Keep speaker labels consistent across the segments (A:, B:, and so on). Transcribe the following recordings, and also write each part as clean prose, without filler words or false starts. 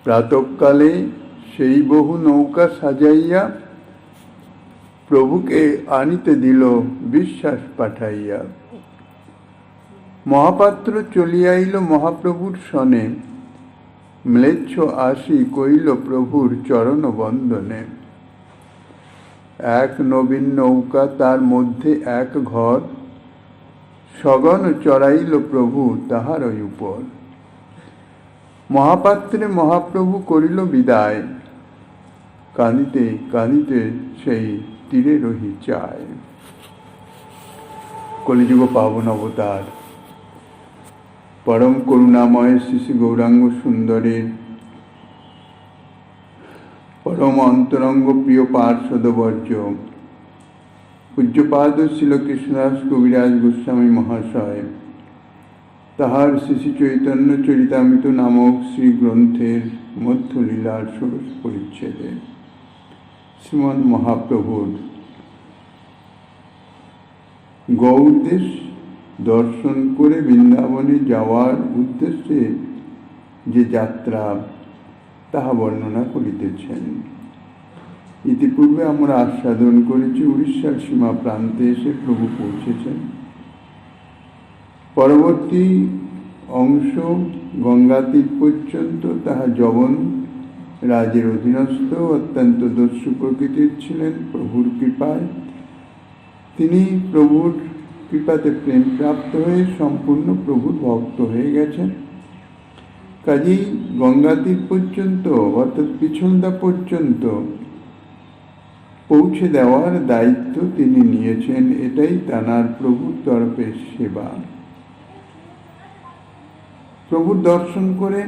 A: প্রাতঃকালে সেই বহু নৌকা সাজাইয়া প্রভুকে আনিতে দিল বিশ্বাস পাঠাইয়া। মহাপাত্র চলিয়াইল মহাপ্রভুর সনে, ম্লেচ্ছ আসি কইল প্রভুর চরণ বন্দনে। এক নবীন নৌকা তার মধ্যে এক ঘর, সগন চড়াইল প্রভু তাহারই উপর। মহাপাত্রে মহাপ্রভু করিল বিদায়, কাঁদিতে কাঁদিতে সেই তীরে রহি চায়। কলিযুগ পাবন অবতার পরম করুণাময় শ্রী শ্রী গৌরাঙ্গ সুন্দরের পরম অন্তরঙ্গ প্রিয় পার্শ্বদবর্য পূজ্যপাদ শিল কৃষ্ণদাস কবিরাজ গোস্বামী মহাশয় তাহার শ্রী শ্রী চৈতন্য চরিতামৃত নামক শ্রী গ্রন্থের মধ্যলীলার ষোড়শ পরিচ্ছেদে শ্রীমন মহাপ্রভুর গৌরদেশ দর্শন করে বৃন্দাবনে যাওয়ার উদ্দেশ্যে যে যাত্রা তাহা বর্ণনা করিতেছেন। ইতিপূর্বে আমরা আস্বাদন করেছি উড়িষ্যার সীমা প্রান্তে এসে প্রভু পৌঁছেছেন। পরবর্তী অংশ গঙ্গা তীর পর্যন্ত তাহা যবন রাজের অধীনস্থ অত্যন্ত দস্যু প্রকৃতির ছিলেন। প্রভুর কৃপায় তিনি প্রভুর কৃপাতে প্রেম প্রাপ্ত হয়ে সম্পূর্ণ প্রভুর ভক্ত হয়ে গেছেন। কাজেই গঙ্গা তীর পর্যন্ত অর্থাৎ পিছলদা পর্যন্ত পৌঁছে দেওয়ার দায়িত্ব তিনি নিয়েছেন। এটাই তাঁর প্রভুর তরফের সেবা। প্রভুর দর্শন করে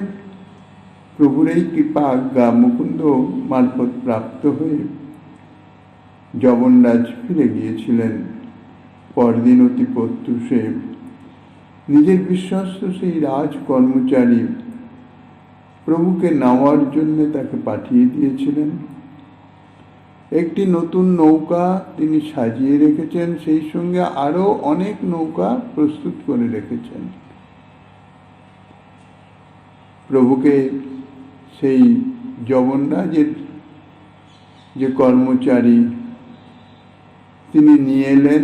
A: প্রভুর এই কৃপা আজ্ঞা মুকুন্দ মারফত প্রাপ্ত হয়ে যবনরাজ ফিরে গিয়েছিলেন। পরদিন অতি প্রত্যুষে নিজের বিশ্বস্ত সেই রাজ কর্মচারী প্রভুকে নেওয়ার জন্য তাকে পাঠিয়ে দিয়েছিলেন। একটি নতুন নৌকা তিনি সাজিয়ে রেখেছেন, সেই সঙ্গে আরো অনেক নৌকা প্রস্তুত করে রেখেছেন। প্রভুকে সেই যবনরাজের যে কর্মচারী তিনি নিয়ে এলেন,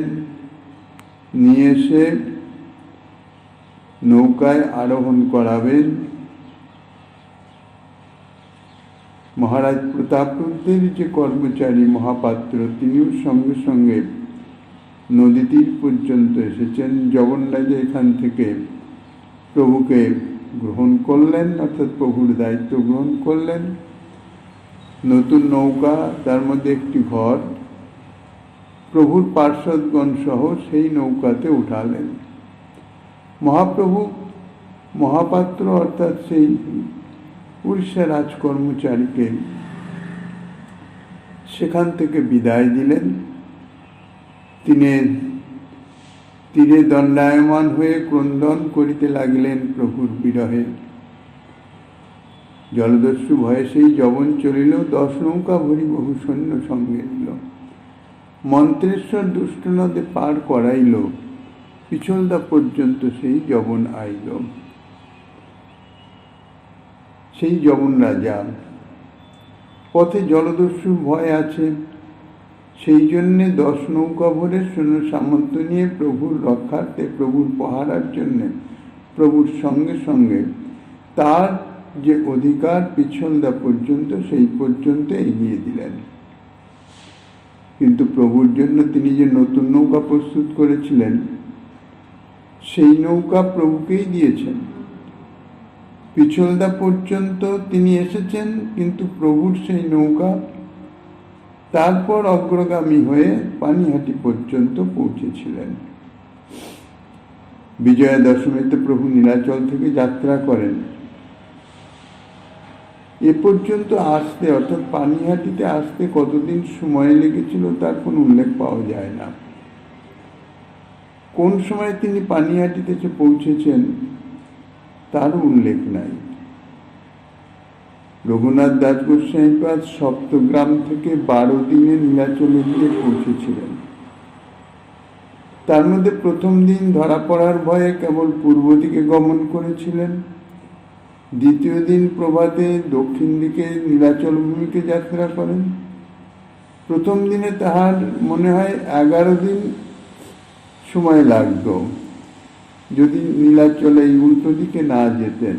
A: নিয়ে এসে নৌকায় আরোহণ করাবেন। মহারাজ প্রতাপরুদ্রের যে কর্মচারী মহাপাত্র তিনিও সঙ্গে সঙ্গে নদী তীর পর্যন্ত এসেছেন। যবনরাজা এখান থেকে প্রভুকে গ্রহণ করলেন, অর্থাৎ প্রভুর দায়িত্ব গ্রহণ করলেন। নতুন নৌকা, তার মধ্যে একটি ঘর, প্রভুর পার্শ্বদগণ সহ সেই নৌকাতে উঠালেন। মহাপ্রভু মহাপাত্র অর্থাৎ সেই উড়িষ্যা রাজকর্মচারীকে সেখান থেকে বিদায় দিলেন। তিনি তীরে দণ্ডায়মান হয়ে ক্রন্দন করিতে লাগিলেন প্রভুর বিরহে। জলদস্যু ভয়ে সেই যবন চলিল, 10 নৌকা ভরি বহু সৈন্য সঙ্গে নিল। মন্ত্রেশ্বর দুষ্ট নদে পার করাইল, পিছলদা পর্যন্ত সেই যবন আইল। সেই যবন রাজা পথে জলদস্যুর ভয় আছে, সেই জন্যে 10 নৌকা ভরে সৈন্য সামন্ত নিয়ে প্রভুর রক্ষার্থে, প্রভুর পাহারার জন্যে প্রভুর সঙ্গে সঙ্গে তার যে অধিকার পিছলদা পর্যন্ত সেই পর্যন্ত এগিয়ে দিলেন। কিন্তু প্রভুর জন্য তিনি যে নতুন নৌকা প্রস্তুত করেছিলেন সেই নৌকা প্রভুকেই দিয়েছেন। পিছলদা পর্যন্ত তিনি এসেছেন, কিন্তু প্রভুর সেই নৌকা তারপর অগ্রগামী হয়ে পানিহাটি পর্যন্ত পৌঁছেছিলেন। বিজয়া দশমীতে প্রভু নীলাচল থেকে যাত্রা করেন। এ পর্যন্ত আসতে অর্থাৎ পানিহাটিতে আসতে কতদিন সময় লেগেছিল তার কোনো উল্লেখ পাওয়া যায় না। কোন সময় তিনি পানিহাটিতে এসে পৌঁছেছেন তারও উল্লেখ নাই। রঘুনাথ দাস গোস্বামীপাদ সপ্তগ্রাম থেকে 12 দিনে নীলাচলে গিয়ে পৌঁছেছিলেন। তার মধ্যে প্রথম দিন ধরা পড়ার ভয়ে কেবল পূর্ব দিকে গমন করেছিলেন, দ্বিতীয় দিন প্রভাতে দক্ষিণ দিকে নীলাচল ভূমিকে যাত্রা করেন। প্রথম দিনে তাহার মনে হয় 11 দিন সময় লাগত যদি নীলাচলে এই উল্টো দিকে না যেতেন।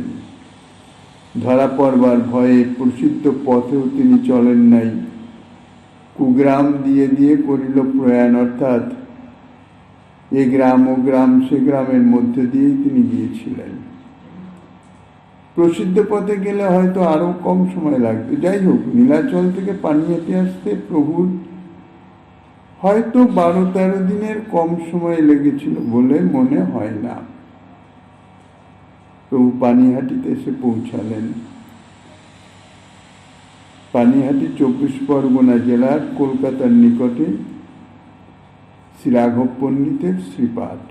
A: ধরা পড়বার ভয়ে প্রসিদ্ধ পথেও তিনি চলেন নাই, কুগ্রাম দিয়ে দিয়ে করিল প্রয়াণ, অর্থাৎ এ গ্রাম ও গ্রাম সে গ্রামের মধ্যে দিয়েই তিনি গিয়েছিলেন। প্রসিদ্ধ পথে গেলে হয়তো আরো কম সময় লাগতো। যাই হোক, নীলাচল থেকে পানিহাটি আসতে প্রভুর হয়তো 12-13 দিনের কম সময় লেগেছিল বলে মনে হয় না। প্রভু পানিহাটিতে এসে পৌঁছালেন। পানিহাটি 24 পরগনা জেলার কলকাতার নিকটে শ্রী রাঘব পণ্ডিতের শ্রীপাঠ।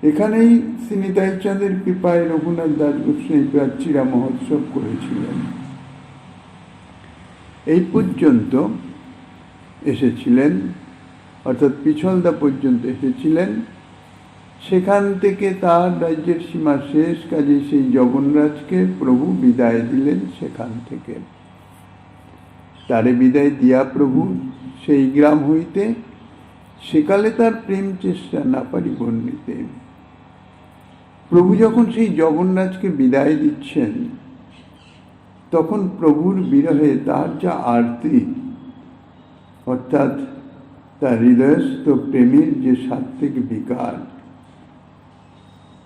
A: এখানেই শ্রী নিতাই চাঁদের কৃপায় রঘুনাথ দাস গোস্বামী প্রাচীরা মহোৎসব করেছিলেন। এই পর্যন্ত এসেছিলেন, অর্থাৎ পিছলদা পর্যন্ত এসেছিলেন। সেখান থেকে তার রাজ্যের সীমা শেষ, কাজে সেই জগন্নাথকে প্রভু বিদায় দিলেন। সেখান থেকে তারে বিদায় দিয়া প্রভু সেই গ্রাম হইতে সেকালে তার প্রেম চেষ্টা না পারি বর্ণিতে। প্রভু যখন সেই জগন্নাথকে বিদায় দিচ্ছেন, তখন প্রভুর বিরহে তার যা আরতি, অর্থাৎ তার হৃদয়স্থ প্রেমের যে সাত্ত্বিক বিকার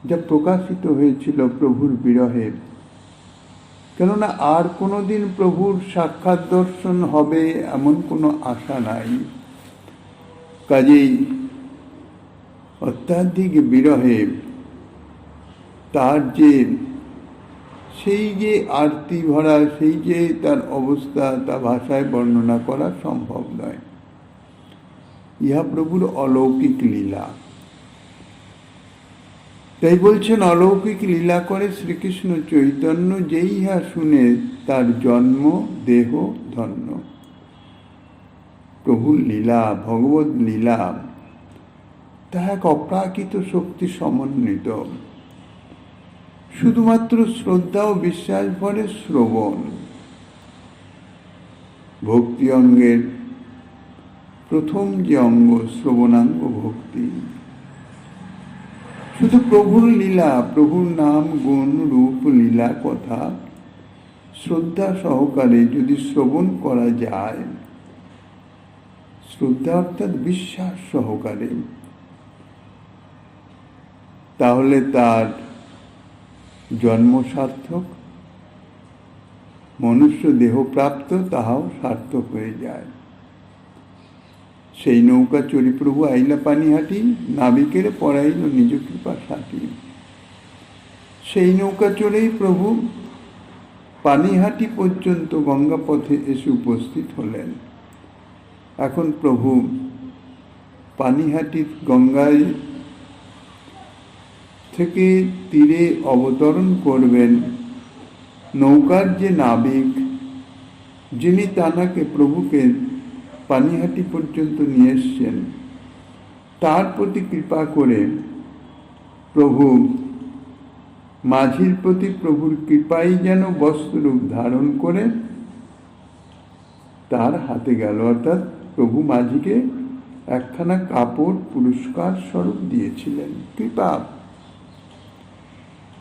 A: যা প্রকাশিত হয়েছিল প্রভুর বিরহে, কেননা আর কোনোদিন প্রভুর সাক্ষাৎ দর্শন হবে এমন কোনো আশা নাই। কাজেই অত্যাধিক বিরহে তার যে সেই যে আরতি ভরা সেই যে তার অবস্থা, তা ভাষায় বর্ণনা করা সম্ভব নয়। ইহা প্রভুর অলৌকিক লীলা। তাই বলছেন, অলৌকিক লীলা করে শ্রীকৃষ্ণ চৈতন্য, যেই ইহা শুনে তার জন্ম দেহ ধন্য। প্রভুর লীলা, ভগবত লীলা, তা এক অপ্রাকৃত শক্তি সমন্বিত। শুধুমাত্র শ্রদ্ধা ও বিশ্বাস ভরে শ্রবণ। ভক্তি অঙ্গের প্রথম যে অঙ্গ শ্রবণাঙ্গ ভক্তি, শুধু প্রভুর লীলা, প্রভুর নাম গুণ রূপ লীলা কথা শ্রদ্ধা সহকারে যদি শ্রবণ করা যায়, শ্রদ্ধা অর্থাৎ বিশ্বাস সহকারে, তাহলে তার জন্ম সার্থক, মনুষ্য দেহ প্রাপ্ত তাহাও সার্থক হয়ে যায়। সেই নৌকা চড়ি প্রভু আইলা পানিহাটি, নাবিকের পড়াইল নিজ কৃপা সাথী। সেই নৌকা চড়েই প্রভু পানিহাটি পর্যন্ত গঙ্গা পথে এসে উপস্থিত হলেন। এখন প্রভু পানিহাটির গঙ্গায় থেকে তীরে অবতরণ করবেন। নৌকার যে নাবিক, যিনি তানাকে প্রভুকে পানিহাটি পর্যন্ত নিয়ে এসছেন, তার প্রতি কৃপা করে প্রভু মাঝির প্রতি প্রভুর কৃপাই যেন বস্ত্ররূপ ধারণ করে তার হাতে গেল, অর্থাৎ প্রভু মাঝিকে একখানা কাপড় পুরস্কার স্বরূপ দিয়েছিলেন। কৃপা।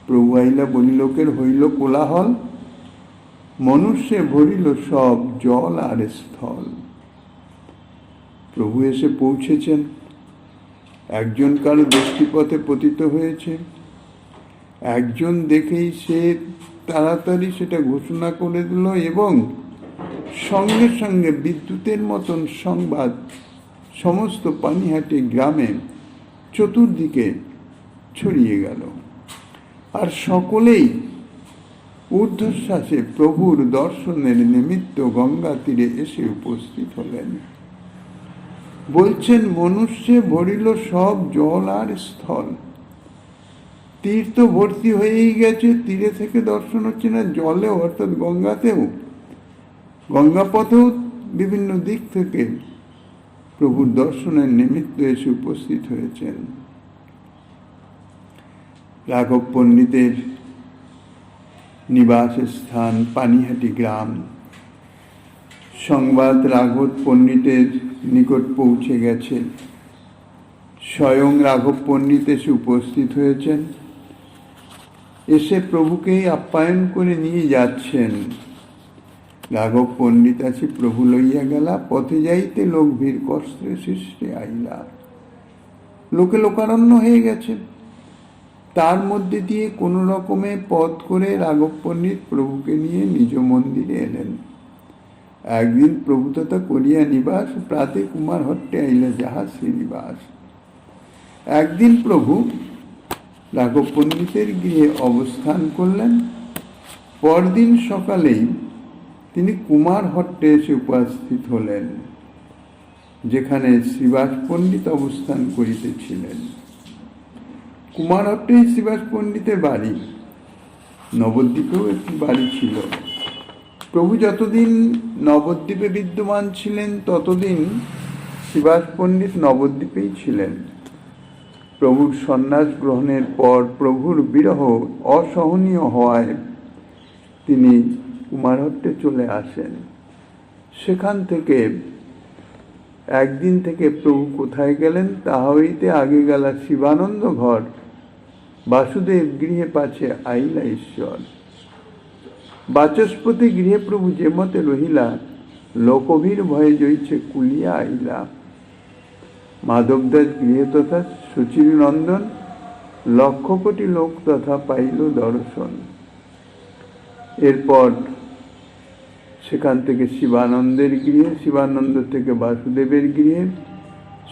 A: প্রভু আইলা বলিলোকের হইল কোলাহল, মনুষ্যে ভরিল সব জল আর স্থল। প্রভু এসে পৌঁছেছেন। একজন কারো দৃষ্টিপথে পতিত হয়েছে, একজন দেখেই সে তাড়াতাড়ি সেটা ঘোষণা করে দিল এবং সঙ্গে সঙ্গে বিদ্যুতের মতন সংবাদ সমস্ত পানিহাটি গ্রামে চতুর্দিকে ছড়িয়ে গেল। আর সকলেই ঊর্ধ্বশ্বাসে প্রভুর দর্শনের নিমিত্ত গঙ্গা তীরে এসে উপস্থিত হলেন। বলছেন, মনুষ্যে ভরিল সব জল আর স্থল। তীর তো ভর্তি হয়েই গেছে, তীরে থেকে দর্শন হচ্ছে না, জলেও অর্থাৎ গঙ্গাতেও, গঙ্গা পথেও বিভিন্ন দিক থেকে প্রভুর দর্শনের নিমিত্ত এসে উপস্থিত হয়েছেন। রাঘব পণ্ডিতের নিবাস স্থান পানিহাটি গ্রাম। সংবাদ রাঘব পণ্ডিতের নিকট পৌঁছে গেছে। স্বয়ং রাঘব পণ্ডিত এসে উপস্থিত হয়েছেন, এসে প্রভুকেই আপ্যায়ন করে নিয়ে যাচ্ছেন। রাঘব পণ্ডিত আছে প্রভু লইয়া গেলা, পথে যাইতে লোক ভিড় কষ্টে সৃষ্টে আইলা। লোকে লোকারণ্য হয়ে গেছে। তার মধ্যে দিয়ে কোনো রকমে পথ করে রাঘব পণ্ডিত প্রভুকে নিয়ে নিজ মন্দিরে এলেন। একদিন প্রভু তথা করিয়া নিবাস, প্রাতে কুমার হট্টে আইলা যাহা শ্রীনিবাস। একদিন প্রভু রাঘব পণ্ডিতের গৃহে অবস্থান করলেন। পরদিন সকালেই তিনি কুমার হট্টে এসে উপস্থিত হলেন, যেখানে শ্রীবাস পণ্ডিত অবস্থান করিতেছিলেন। কুমার হট্টেই শ্রীবাস পণ্ডিতের বাড়ি। নবদ্বীপেও একটি বাড়ি ছিল। প্রভু যতদিন নবদ্বীপে বিদ্যমান ছিলেন ততদিন শ্রীবাস পণ্ডিত নবদ্বীপেই ছিলেন। প্রভুর সন্ন্যাস গ্রহণের পর প্রভুর বিরহ অসহনীয় হওয়ায় তিনি কুমারহট্টে চলে আসেন। সেখান থেকে একদিন থেকে প্রভু কোথায় গেলেন তাহা হইতে আগে গেলা শিবানন্দ ঘর, বাসুদেব গৃহে পাছে আইলা ঈশ্বর। বাচস্পতি গৃহে প্রভু যে মতে রহিলা, লোকভীর ভয়ে জইছে কুলিয়া আইলা। মাধবদাস গৃহে তথা সুচির নন্দন, লক্ষ কোটি লোক তথা পাইল দর্শন। এরপর সেখান থেকে শিবানন্দের গৃহে, শিবানন্দ থেকে বাসুদেবের গৃহে,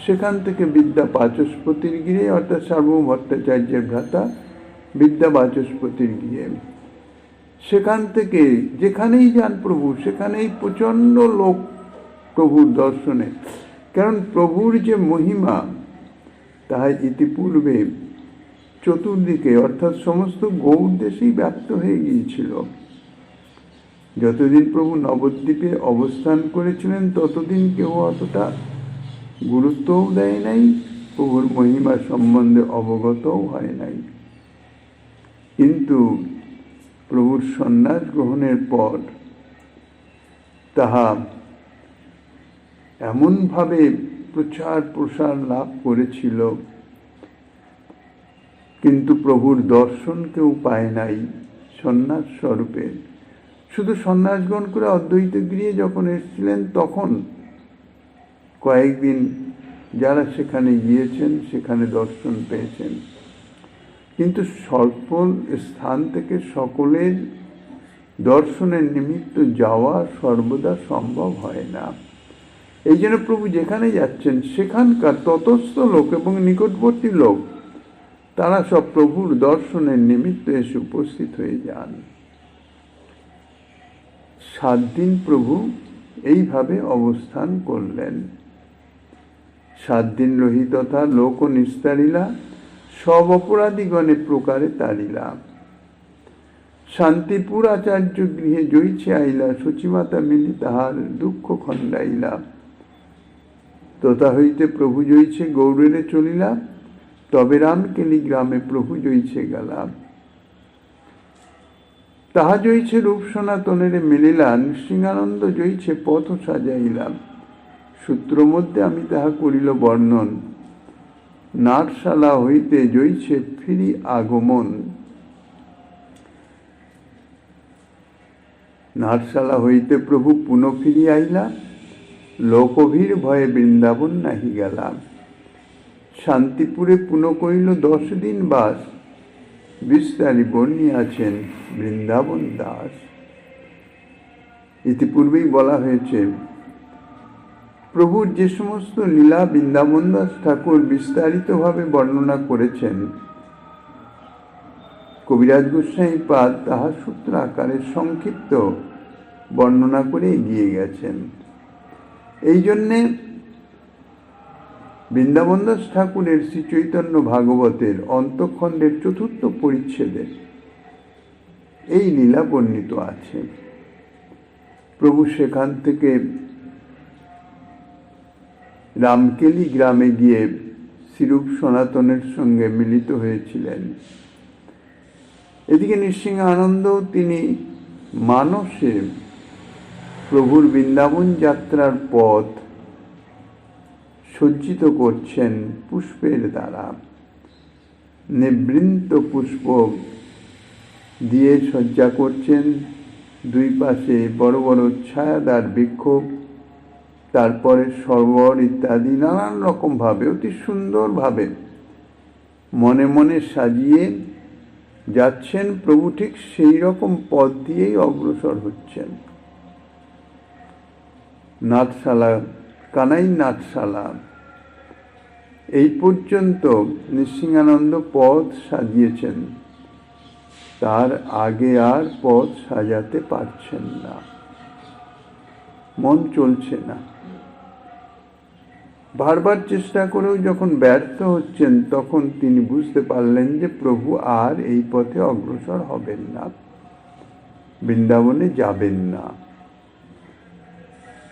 A: সেখান থেকে বিদ্যা বাচস্পতির গৃহে অর্থাৎ সার্বভৌম ভট্টাচার্যের ভ্রাতা বিদ্যা বাচস্পতির গৃহে। সেখান থেকে যেখানেই যান প্রভু সেখানেই প্রচণ্ড লোক প্রভুর দর্শনে। কারণ প্রভুর যে মহিমা তাহা ইতিপূর্বে চতুর্দিকে অর্থাৎ সমস্ত গৌড় দেশেই ব্যক্ত হয়ে গিয়েছিল। যতদিন প্রভু নবদ্বীপে অবস্থান করেছিলেন ততদিন কেউ অতটা গুরুত্বও দেয় নাই, প্রভুর মহিমা সম্বন্ধে অবগতও হয় নাই। কিন্তু প্রভুর সন্ন্যাস গ্রহণের পর তাহা এমনভাবে প্রচার প্রসার লাভ করেছিল, কিন্তু প্রভুর দর্শন কেউ পায় নাই সন্ন্যাস স্বরূপে। শুধু সন্ন্যাস গ্রহণ করে অদ্বৈত গৃহে যখন এসেছিলেন তখন কয়েকদিন যারা সেখানে গিয়েছেন সেখানে দর্শন পেয়েছেন, কিন্তু স্বল্প স্থান থেকে সকলের দর্শনের নিমিত্ত যাওয়া সর্বদা সম্ভব হয় না। এই জন্য প্রভু যেখানে যাচ্ছেন সেখানকার ততস্থ লোক এবং নিকটবর্তী লোক তারা সব প্রভুর দর্শনের নিমিত্ত এসে উপস্থিত হয়ে যান। 7 দিন প্রভু এইভাবে অবস্থান করলেন। 7 দিন রহি তথা লোক নিস্তারিলা, সব অপরাধীগণে প্রকারে তারিলা। শান্তিপুর আচার্য গৃহে জইছে আইলা, সচিমাতা মিলি তাহার দুঃখ খণ্ডাইলা। তথা হইতে প্রভু জইছে গৌড়েরে চলিলা, তবে রামকেলি গ্রামে প্রভু জইছে গেলা। তাহা জইছে রূপ সনাতনেরে মিলিলা, নৃসিংহানন্দ জইছে পথ সাজাইলা। সূত্র মধ্যে আমি তাহা করিল বর্ণন, নাটশালা হইতে জইছে ফিরি আগমন। নাটশালা হইতে প্রভু পুনঃ ফিরি আইলা, লোকভীর ভয়ে বৃন্দাবন নাহি গেলা। শান্তিপুরে পুনঃ কইল 10 দিন বাস, বিস্তারি বর্ণিয়াছেন বৃন্দাবন দাস। ইতিপূর্বেই বলা হয়েছে প্রভুর যে সমস্ত লীলা বৃন্দাবন দাস ঠাকুর বিস্তারিতভাবে বর্ণনা করেছেন, কবিরাজ গোস্বামী পাদ তাহার সূত্র আকারে সংক্ষিপ্ত বর্ণনা করে এগিয়ে গেছেন। এই জন্যে বৃন্দাবন দাস ঠাকুরের শ্রী চৈতন্য ভাগবতের অন্তঃখণ্ডের 4th পরিচ্ছেদে এই লীলা বর্ণিত আছে। প্রভু সেখান থেকে রামকেলি গ্রামে গিয়ে শ্রীরূপ সনাতনের সঙ্গে মিলিত হয়েছিলেন। এদিকে নৃসিংহানন্দও তিনি মানসে প্রভুর বৃন্দাবন যাত্রার পথ সজ্জিত করছেন পুষ্পের দ্বারা। নিবৃন্ত পুষ্প দিয়ে সজ্জা করছেন, দুই পাশে বড় বড় ছায়াদার বৃক্ষ, তারপরে সরোবর ইত্যাদি নানান রকমভাবে অতি সুন্দরভাবে মনে মনে সাজিয়ে যাচ্ছেন। প্রভু ঠিক সেই রকম পথ দিয়েই অগ্রসর হচ্ছেন। নাথশালা, কানাই নাথশালা, এই পর্যন্ত নৃসিংহানন্দ পথ সাজিয়েছেন, তার আগে আর পথ সাজাতে পারছেন না, মন চলছে না। বারবার চেষ্টা করেও যখন ব্যর্থ হচ্ছেন, তখন তিনি বুঝতে পারলেন যে প্রভু আর এই পথে অগ্রসর হবেন না, বৃন্দাবনে যাবেন না।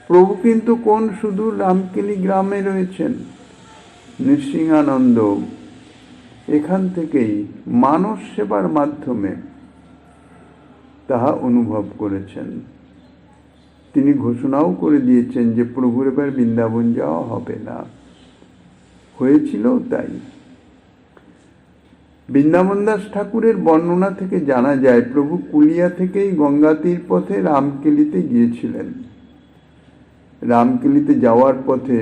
A: প্রভু কিন্তু কোন সুদূর রামকেলি গ্রামে রয়েছেন। নৃসিংহানন্দ এখান থেকেই মানস সেবার মাধ্যমে তাহা অনুভব করেছেন। তিনি ঘোষণাও করে দিয়েছেন যে প্রভুর এবার বৃন্দাবন যাওয়া হবে না। হয়েছিল তাই। বৃন্দাবন দাস ঠাকুরের বর্ণনা থেকে জানা যায়, প্রভু কুলিয়া থেকেই গঙ্গা তীর পথে রামকেলিতে গিয়েছিলেন। রামকেলিতে যাওয়ার পথে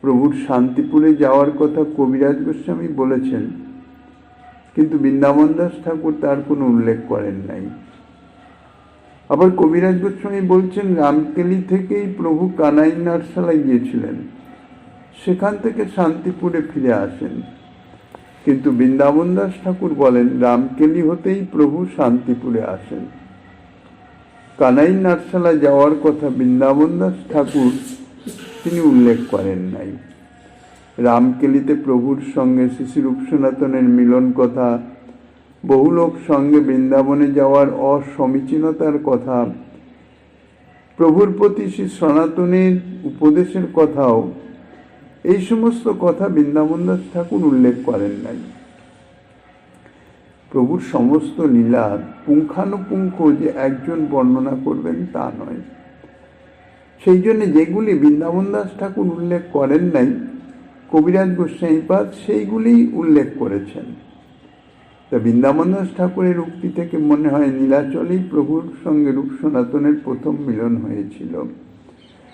A: প্রভুর শান্তিপুরে যাওয়ার কথা কবিরাজ গোস্বামী বলেছেন, কিন্তু বৃন্দাবন দাস ঠাকুর তার কোনো উল্লেখ করেন নাই। আবার কবিরাজ গোস্বামী বলছেন রামকেলি থেকেই প্রভু কানাই নাথশালায় গিয়েছিলেন, সেখান থেকে শান্তিপুরে ফিরে আসেন। কিন্তু বৃন্দাবন দাস ঠাকুর বলেন রামকেলি হতেই প্রভু শান্তিপুরে আসেন। কানাই নাথশালা যাওয়ার কথা বৃন্দাবন দাস ঠাকুর তিনি উল্লেখ করেন নাই। রামকেলিতে প্রভুর সঙ্গে শ্রী শ্রীরূপ সনাতনের মিলন কথা, বহু লোক সঙ্গে বৃন্দাবনে যাওয়ার অসমীচীনতার কথা, প্রভুর প্রতি শ্রী সনাতনের উপদেশের কথাও, এই সমস্ত কথা বৃন্দাবন দাস ঠাকুর উল্লেখ করেন নাই। প্রভুর সমস্ত লীলা পুঙ্খানুপুঙ্খ যে একজন বর্ণনা করবেন তা নয়। সেই জন্য যেগুলি বৃন্দাবন দাস ঠাকুর উল্লেখ করেন নাই, কবিরাজ গোস্বামীপাদ সেইগুলি উল্লেখ করেছেন। তা বৃন্দাবন দাস ঠাকুরের উক্তি থেকে মনে হয় নীলাচলেই প্রভুর সঙ্গে রূপ সনাতনের প্রথম মিলন হয়েছিল,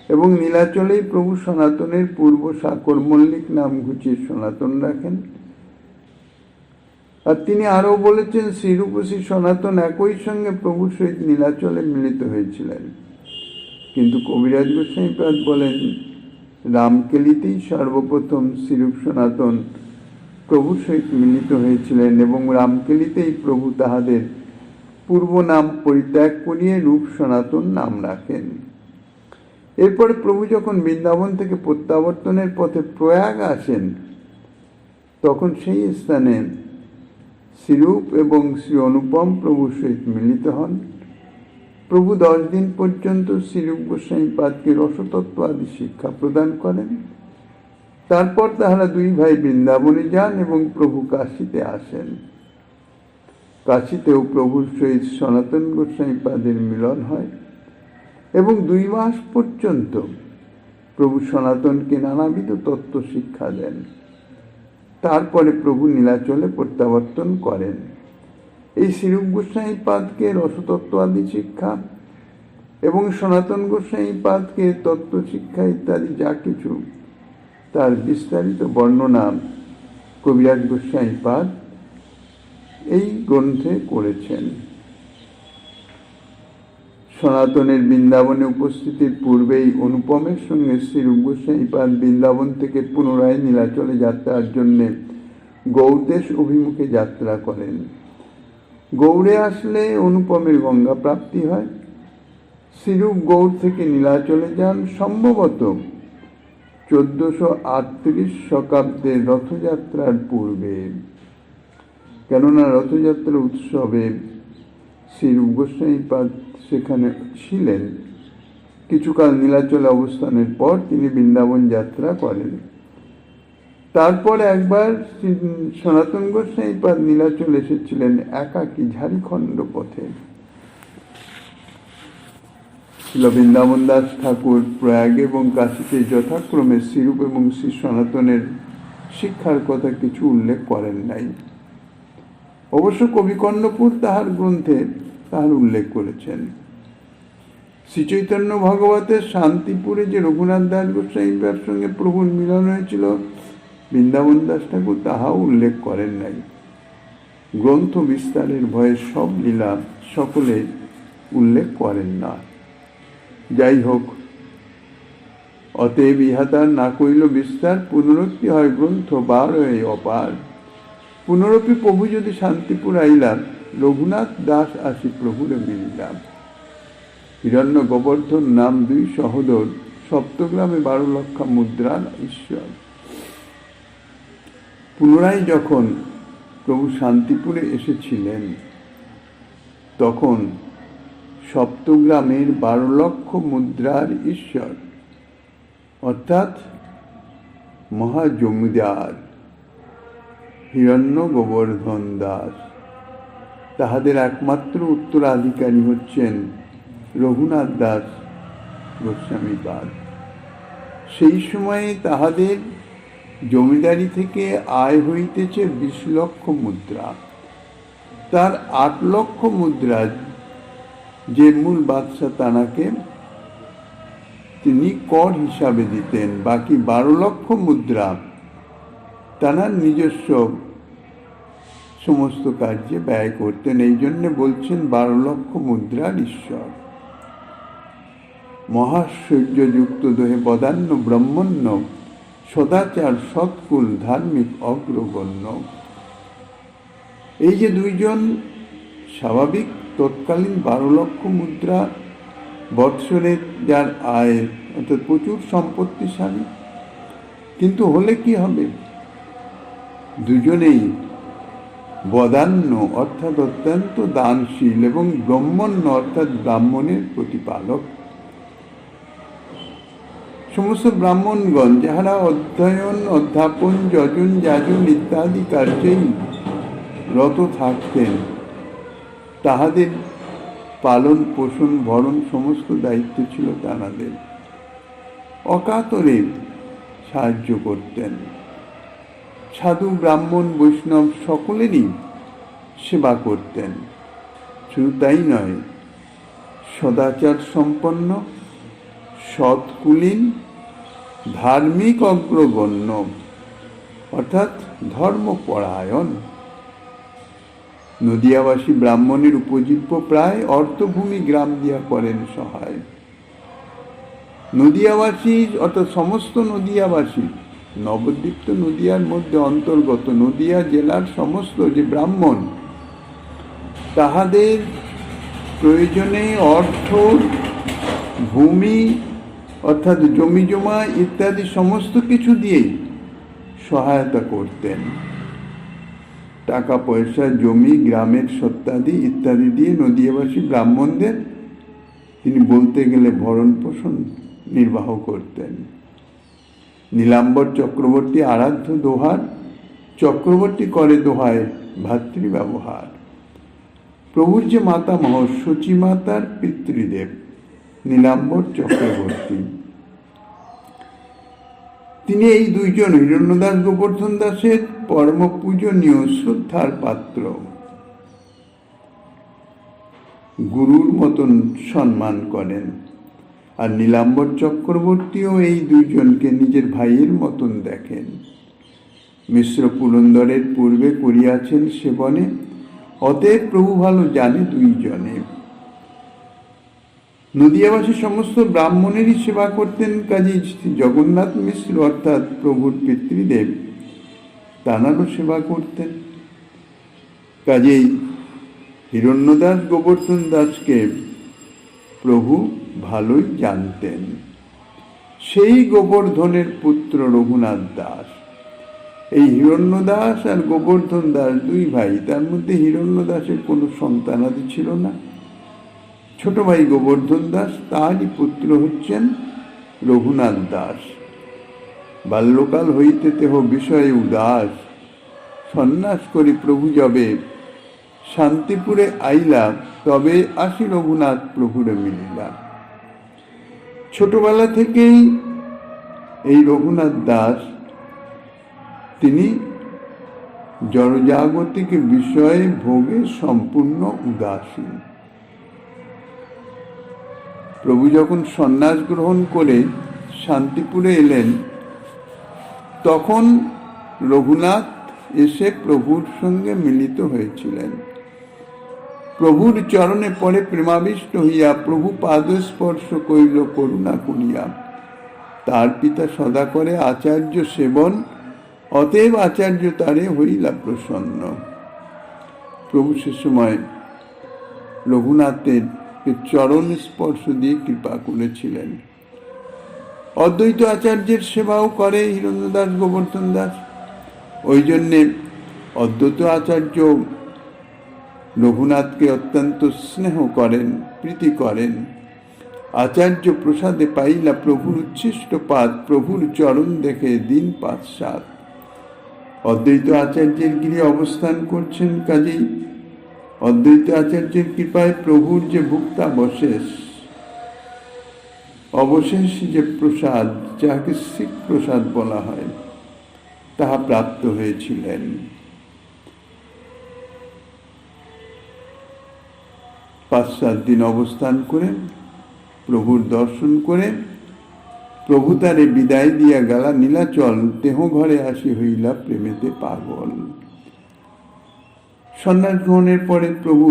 A: এবং নীলাচলেই প্রভু সনাতনের পূর্ব সাকর মল্লিক নাম ঘুচিয়ে সনাতন রাখেন। আর তিনি আরও বলেছেন শ্রীরূপ শ্রী সনাতন একই সঙ্গে প্রভুর সহিত নীলাচলে মিলিত হয়েছিলেন। কিন্তু কবিরাজ গোস্বামীপাদ বলেন রামকেলিতেই সর্বপ্রথম শ্রীরূপ সনাতন প্রভুর সহিত মিলিত হয়েছিলেন, এবং রামকেলিতেই প্রভু তাহাদের পূর্ব নাম পরিত্যাগ করিয়ে রূপ সনাতন নাম রাখেন। এরপরে প্রভু যখন বৃন্দাবন থেকে প্রত্যাবর্তনের পথে প্রয়াগ আসেন, তখন সেই স্থানে শ্রীরূপ এবং শ্রী অনুপম প্রভুর সহিত মিলিত হন। প্রভু 10 দিন পর্যন্ত শ্রীরূপ গোস্বামীপাদকে রসতত্ত্ব আদি শিক্ষা প্রদান করেন। তারপর তাহারা দুই ভাই বৃন্দাবনে যান এবং প্রভু কাশীতে আসেন। কাশীতেও প্রভুর সহিত সনাতন গোস্বামীপাদের মিলন হয়, এবং 2 মাস পর্যন্ত প্রভু সনাতনকে নানাবিধ তত্ত্ব শিক্ষা দেন। তারপরে প্রভু নীলাচলে প্রত্যাবর্তন করেন। এই শ্রীরূপ গোস্বামীপাদকে রসতত্ত্ব আদি শিক্ষা এবং সনাতন গোস্বামীপাদকে তত্ত্ব শিক্ষা ইত্যাদি যা কিছু, তার বিস্তারিত বর্ণনা কবিরাজ গোস্বামীপাদ এই গ্রন্থে করেছেন। সনাতনের বৃন্দাবনে উপস্থিতির পূর্বেই অনুপমের সঙ্গে শ্রীরূপ গোস্বামীপাদ বৃন্দাবন থেকে পুনরায় নীলাচলে যাত্রার জন্য গৌড়দেশ অভিমুখে যাত্রা করেন। গৌড়ে আসলে অনুপমের গঙ্গা প্রাপ্তি হয়। শ্রীরূপ গৌড় থেকে নীলাচলে যান সম্ভবত 1438 শতাব্দের রথযাত্রার পূর্বে, কেননা রথযাত্রা উৎসবে শ্রীরূপ গোস্বামীপাদ সেখানে ছিলেন, কিছুকাল নীলাচলে অবস্থানের পর তিনি বৃন্দাবন যাত্রা করেন। তারপর একবার সনাতন গোস্বামীপাদ নীলাচল এসেছিলেন একাকী ঝাড়খণ্ড পথে। ছিল বৃন্দাবন দাস ঠাকুর প্রয়াগ এবং কাশীতে যথাক্রমে শ্রীরূপ এবং শ্রী সনাতনের শিক্ষার কথা কিছু উল্লেখ করেন নাই। অবশ্য কবি কর্ণপুর তাহার গ্রন্থে তাহার উল্লেখ করেছেন। শ্রী চৈতন্য ভগবতের শান্তিপুরে যে রঘুনাথ দাস গোস্বামীর সঙ্গে প্রভুর মিলন হয়েছিল, বৃন্দাবন দাস ঠাকুর তাহাও উল্লেখ করেন নাই। গ্রন্থ বিস্তারের ভয়ে সব লীলা সকলে উল্লেখ করেন না। যাই হোক, অতএব ইহাতার না কইল বিস্তার, পুনরুক্তি হয় গ্রন্থ বার হয়ে অপার। পুনরপি প্রভু যদি শান্তিপুর আইলাম, রঘুনাথ দাস আসি প্রভুরে মিলিলাম। হিরণ্য গোবর্ধন নাম দুই সহোদর, সপ্তগ্রামে 12 লক্ষ মুদ্রার ঈশ্বর। পুনরায় যখন প্রভু শান্তিপুরে এসেছিলেন, তখন সপ্তগ্রামের 12 লক্ষ মুদ্রার ঈশ্বর অর্থাৎ মহাজমিদার হিরণ্য গোবর্ধন দাস, তাহাদের একমাত্র উত্তরাধিকারী হচ্ছেন রঘুনাথ দাস গোস্বামীপাদ। সেই সময়ে তাহাদের জমিদারি থেকে আয় হইতেছে 20 লক্ষ মুদ্রা। তার 8 লক্ষ মুদ্রা যে মূল বাদশাহ তানাকে তিনি কর হিসাবে দিতেন, বাকি 12 লক্ষ মুদ্রা তানার নিজস্ব সমস্ত কার্যে ব্যয় করতেন। এই জন্য বলছেন 12 লক্ষ মুদ্রার ঈশ্বর। মহাশ্বর্যযুক্ত দেহে বদান্য ব্রহ্মণ্য, সদাচার সৎকুল ধার্মিক অগ্রগণ্য। এই যে দুইজন স্বাভাবিক তৎকালীন 12 লক্ষ মুদ্রা বৎসরের যার আয়, অর্থাৎ প্রচুর সম্পত্তিশালী, কিন্তু হলে কি হবে, দুজনেই বদান্য অর্থাৎ অত্যন্ত দানশীল এবং ব্রহ্মণ্য অর্থাৎ ব্রাহ্মণের প্রতিপালক। সমস্ত ব্রাহ্মণগণ যাহারা অধ্যয়ন অধ্যাপন যজন যাজন ইত্যাদি কার্যেই রত থাকতেন, তাহাদের পালন পোষণ ভরণ সমস্ত দায়িত্ব ছিল তাঁদের। অকাতরে সাহায্য করতেন। সাধু ব্রাহ্মণ বৈষ্ণব সকলেরই সেবা করতেন। শুধু তাই নয়, সদাচার সম্পন্ন, সৎকুলীন, ধার্মিক অগ্রগণ্য অর্থাৎ ধর্মপরায়ণ। নদিয়াবাসী ব্রাহ্মণের উপজীব্য প্রায় অর্থভূমি গ্রাম দিয়া করেন সহায়। নদিয়াবাসী অর্থাৎ সমস্ত নদিয়াবাসী, নবদ্বীপ তো নদিয়ার মধ্যে অন্তর্গত, নদিয়া জেলার সমস্ত যে ব্রাহ্মণ, তাহাদের প্রয়োজনে অর্থ, ভূমি অর্থাৎ জমি জমা ইত্যাদি সমস্ত কিছু দিয়েই সহায়তা করতেন। টাকা পয়সা, জমি, গ্রামের সত্ত্বাদি ইত্যাদি দিয়ে নদিয়াবাসী ব্রাহ্মণদের তিনি বলতে গেলে ভরণ পোষণ নির্বাহ করতেন। নীলাম্বর চক্রবর্তী আরাধ্য দোহার, চক্রবর্তী করে দোহায় ভাতৃ ব্যবহার। প্রভুর যে মাতামহ সচী মাতার পিতৃদেব নীলাম্বর চক্রবর্তী, তিনি এই দুইজন হিরণ্যদাস গোবর্ধন দাসের পরম পূজনীয় শ্রদ্ধার পাত্র। গুরুর মতন সম্মান করেন। আর নীলাম্বর চক্রবর্তীও এই দুইজনকে নিজের ভাইয়ের মতন দেখেন। মিশ্র পুরন্দরের পূর্বে করিয়াছেন সেবনে, অতএব প্রভু ভালো জানে দুইজনে। নদিয়াবাসী সমস্ত ব্রাহ্মণেরই সেবা করতেন। কাজী জগন্নাথ মিশ্র অর্থাৎ প্রভুর পিতৃদেব, তাঁরারও সেবা করতেন। কাজেই হিরণ্যদাস গোবর্ধন দাসকে প্রভু ভালোই জানতেন। সেই গোবর্ধনের পুত্র রঘুনাথ দাস। এই হিরণ্যদাস আর গোবর্ধন দাস দুই ভাই, তার মধ্যে হিরণ্যদাসের কোনো সন্তানাদি ছিল না। ছোট ভাই গোবর্ধন দাস, তারই পুত্র হচ্ছেন রঘুনাথ দাস। বাল্যকাল হইতে তেহ বিষয়ে উদাস, সন্ন্যাস করি প্রভু যবে শান্তিপুরে আইলা, তবে আসি রঘুনাথ প্রভুরে মিলিলা। ছোটবেলা থেকেই এই রঘুনাথ দাস তিনি জড়জাগতিক বিষয়ে ভোগে সম্পূর্ণ উদাসীন। প্রভু যখন সন্ন্যাস গ্রহণ করে শান্তিপুরে এলেন, তখন রঘুনাথ এসে প্রভুর সঙ্গে মিলিত হয়েছিলেন। প্রভুর চরণে পরে প্রেমাবিষ্ট হইয়া প্রভু পাদস্পর্শ করিল করুণা করিয়া। তার পিতা সদা করে আচার্য সেবন, অতএব আচার্য তারে হইলা প্রসন্ন। প্রভু সে সময় রঘুনাথের চরণ স্পর্শ দিয়ে কৃপা করেছিলেন। অদ্বৈত আচার্যের সেবাও করে হিরণ্যদাস গোবর্ধন দাস। ওই জন্যে অদ্বৈত আচার্য রঘুনাথকে অত্যন্ত স্নেহ করেন, প্রীতি করেন। আচার্য প্রসাদে পাইলা প্রভুর উচ্ছিষ্ট পাদ, প্রভুর চরণ দেখে দিন ৫-৭। অদ্বৈত আচার্যের গৃহে অবস্থান করছেন, কাজেই অদ্বৈত আচার্যের কৃপায় প্রভুর যে ভুক্তাবশেষ, অবশেষ যে প্রসাদ, যাকে শিখ প্রসাদ বলা হয়, তাহা প্রাপ্ত হয়েছিলেন। ৫-৭ দিন অবস্থান করে প্রভুর দর্শন করে প্রভু তারে বিদায় দিয়া গেলা নীলাচল, দেহ ঘরে আসি হইলা প্রেমেতে পাগল। সন্ন্যাস গ্রহণের পরে প্রভু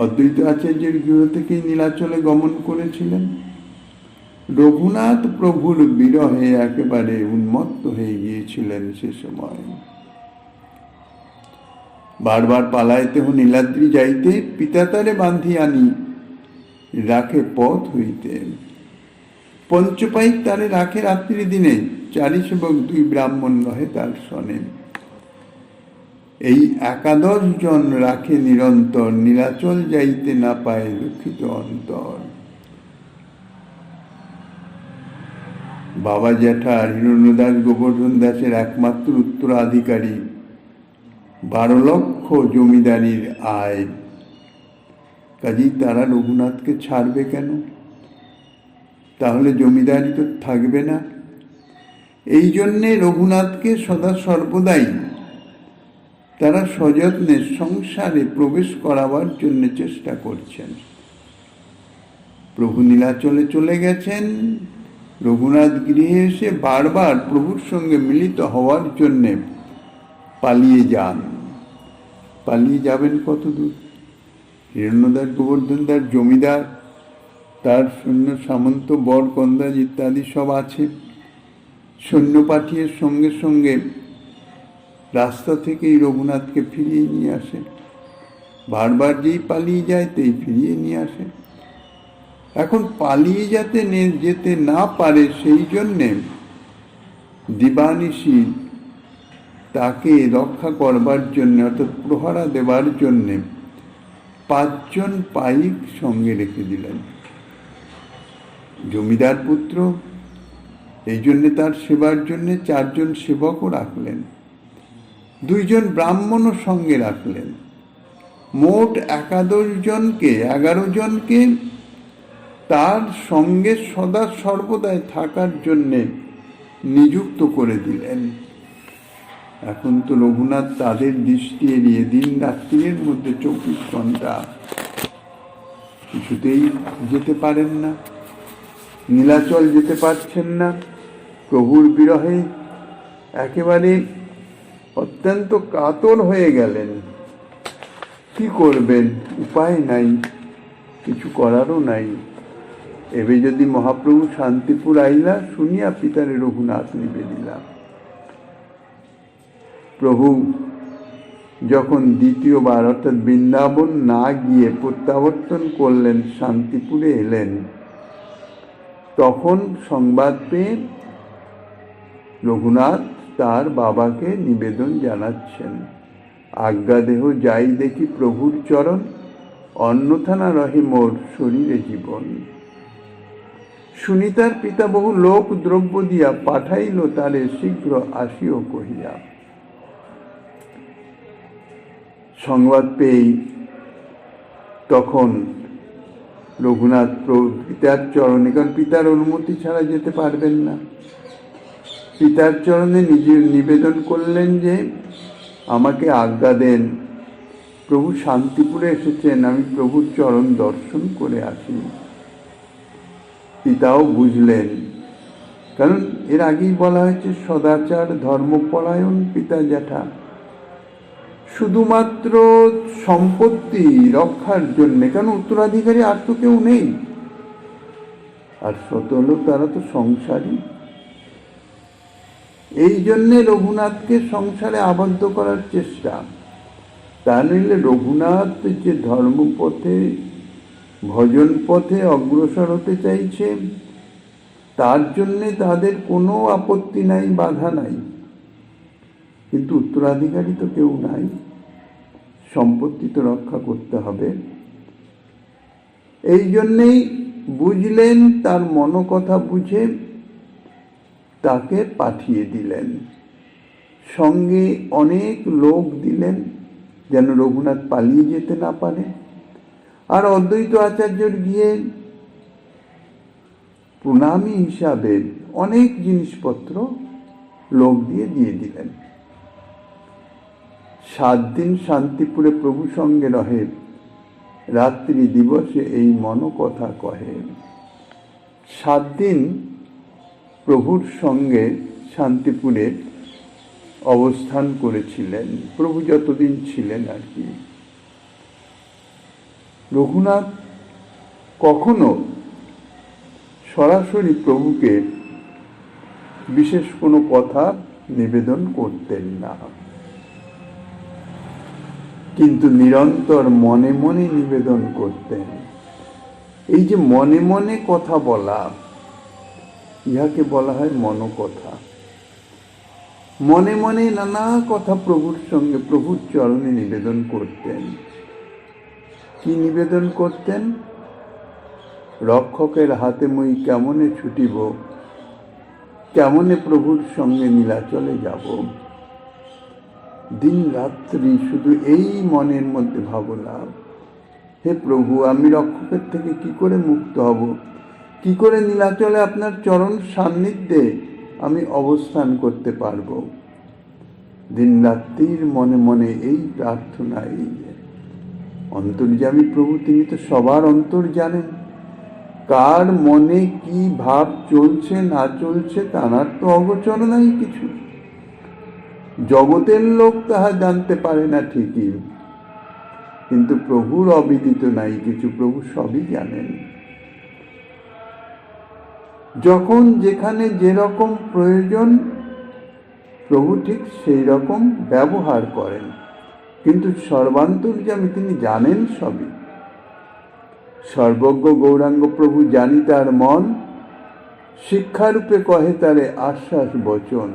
A: অদ্বৈত আচার্যের গৃহ থেকেই নীলাচলে গমন করেছিলেন। রঘুনাথ প্রভুর বিরহে একেবারে উন্মত্ত হয়ে গিয়েছিলেন সে সময়। বারবার পালাইতেহ নীলাদ্রি যাইতে, পিতা তারে বান্ধি আনি রাখে পথ হইতে। পঞ্চপাইক তারে রাখে রাত্রি দিনে, ৪ সেবক 2 ব্রাহ্মণ রহে তার সনে। এই 11 জন রাখে নিরন্তর, নীলাচল যাইতে না পায় দুঃখিত অন্তর। বাবা জ্যাঠার হিরণ্যদাস গোবর্ধন দাসের একমাত্র উত্তরাধিকারী, 12 লক্ষ জমিদারির আয়। কাজেই তারা রঘুনাথকে ছাড়বে কেন? তাহলে জমিদারি তো থাকবে না। এই জন্যে রঘুনাথকে সদা সর্বদাই তারা সযত্নে সংসারে প্রবেশ করাবার জন্য চেষ্টা করছেন। প্রভু নীলাচলে চলে গেছেন, রঘুনাথ গৃহে এসে বারবার প্রভুর সঙ্গে মিলিত হওয়ার জন্যে পালিয়ে যান। পালিয়ে যাবেন কত দূর? হিরণ্যদাস গোবর্ধন দাস জমিদার, তার সৈন্য সামন্ত বর কন্দাজ ইত্যাদি সব আছে। সৈন্য পাঠিয়ে সঙ্গে সঙ্গে রাস্তা থেকেই রঘুনাথকে ফিরিয়ে নিয়ে আসে। বারবার যেই পালিয়ে যায় তেই ফিরিয়ে নিয়ে আসে। এখন পালিয়ে যেতে না পারে, সেই জন্যে দিবানিশি তাকে রক্ষা করবার জন্য, অর্থাৎ প্রহরা দেবার জন্যে 5 জন পাইক সঙ্গে রেখে দিলেন। জমিদার পুত্র, এই জন্যে তার সেবার জন্য 4 জন সেবকও রাখলেন, 2 জন ব্রাহ্মণও সঙ্গে রাখলেন। মোট 11 জনকে তার সঙ্গে সদা সর্বদাই থাকার জন্যে নিযুক্ত করে দিলেন। এখন তো রঘুনাথ তাদের দৃষ্টি এড়িয়ে দিন রাত্রির মধ্যে 24 ঘন্টা কিছুতেই যেতে পারেন না, নীলাচল যেতে পারছেন না। প্রভুর বিরহে একেবারে অত্যন্ত কাতর হয়ে গেলেন। কি করবেন? উপায় নাই, কিছু করারও নাই। এবে যদি মহাপ্রভু শান্তিপুর আইলা, শুনিয়া পিতারে রঘুনাথ নিবেদিলা। প্রভু যখন দ্বিতীয়বার অর্থাৎ বৃন্দাবন না গিয়ে প্রত্যাবর্তন করলেন, শান্তিপুরে এলেন, তখন সংবাদ পেয়ে রঘুনাথ তার বাবাকে নিবেদন জানাচ্ছেন, আজ্ঞা দেহ যাই দেখি প্রভুর চরণ, অন্যথা না রহে মোর শরীরে জীবন। সুনীতার পিতা বহু লোক দ্রব্য দিয়া পাঠাইল তারে শীঘ্র আসিও কহিয়া। সংবাদ পেয়েই তখন রঘুনাথ পিতার চরণে, কারণ পিতার অনুমতি ছাড়া যেতে পারবেন না, পিতার চরণে নিজের নিবেদন করলেন যে আমাকে আজ্ঞা দেন, প্রভু শান্তিপুরে এসেছেন, আমি প্রভুর চরণ দর্শন করে আসি। পিতাও বুঝলেন, কারণ এর আগেই বলা হয়েছে সদাচার ধর্মপরায়ণ পিতা জ্যাঠা। শুধুমাত্র সম্পত্তি রক্ষার জন্য, কারণ উত্তরাধিকারী আর তো কেউ নেই, আর শত হলো তারা তো সংসারী। এই জন্যে রঘুনাথকে সংসারে আবদ্ধ করার চেষ্টা। তা নইলে রঘুনাথ যে ধর্মপথে ভজন পথে অগ্রসর হতে চাইছে, তার জন্যে তাদের কোনো আপত্তি নাই, বাধা নাই। কিন্তু উত্তরাধিকারী তো কেউ নাই, সম্পত্তি তো রক্ষা করতে হবে। এই জন্যেই বুঝলেন, তার মনোকথা বুঝে তাকে পাঠিয়ে দিলেন, সঙ্গে অনেক লোক দিলেন যেন রঘুনাথ পালিয়ে যেতে না পারে। আর অদ্বৈত আচার্যর গিয়ে প্রণামী হিসাবে অনেক জিনিসপত্র লোক দিয়ে দিলেন। 7 দিন শান্তিপুরে প্রভু সঙ্গে রহে, রাত্রি দিবসে এই মনোকথা কহে। 7 দিন প্রভুর সঙ্গে শান্তিপুরে অবস্থান করেছিলেন, প্রভু যতদিন ছিলেন আর কি। রঘুনাথ কখনো সরাসরি প্রভুকে বিশেষ কোনো কথা নিবেদন করতেন না, কিন্তু নিরন্তর মনে মনে নিবেদন করতেন। এই যে মনে মনে কথা বলা, ইহাকে বলা হয় মনোকথা। মনে মনে নানা কথা প্রভুর সঙ্গে প্রভুর চরণে নিবেদন করতেন। কি নিবেদন করতেন? রক্ষকের হাতে মই কেমনে ছুটিব, কেমনে প্রভুর সঙ্গে নীলাচলে যাব। দিন রাত্রি শুধু এই মনের মধ্যে ভাবনা, হে প্রভু, আমি রক্ষকের থেকে কি করে মুক্ত হব, কি করে নীলাচলে আপনার চরণ সান্নিধ্যে আমি অবস্থান করতে পারব। দিন রাত্রির মনে মনে এই প্রার্থনা। এই অন্তর্যামী প্রভু, তিনি তো সবার অন্তর জানেন, কার মনে কি ভাব চলছে না চলছে তার তো অগোচর নাই কিছু। জগতের লোক তাহা জানতে পারে না ঠিকই, কিন্তু প্রভুর অবিদিত নাই কিছু, প্রভু সবই জানেন। যখন যেখানে যেরকম প্রয়োজন প্রভু ঠিক সেই রকম ব্যবহার করেন, কিন্তু সর্বান্তর্যামী তিনি জানেন সবই। সর্বজ্ঞ গৌরাঙ্গ প্রভু জানি তার মন, শিক্ষারূপে কহে তারে আশ্বাস বচন।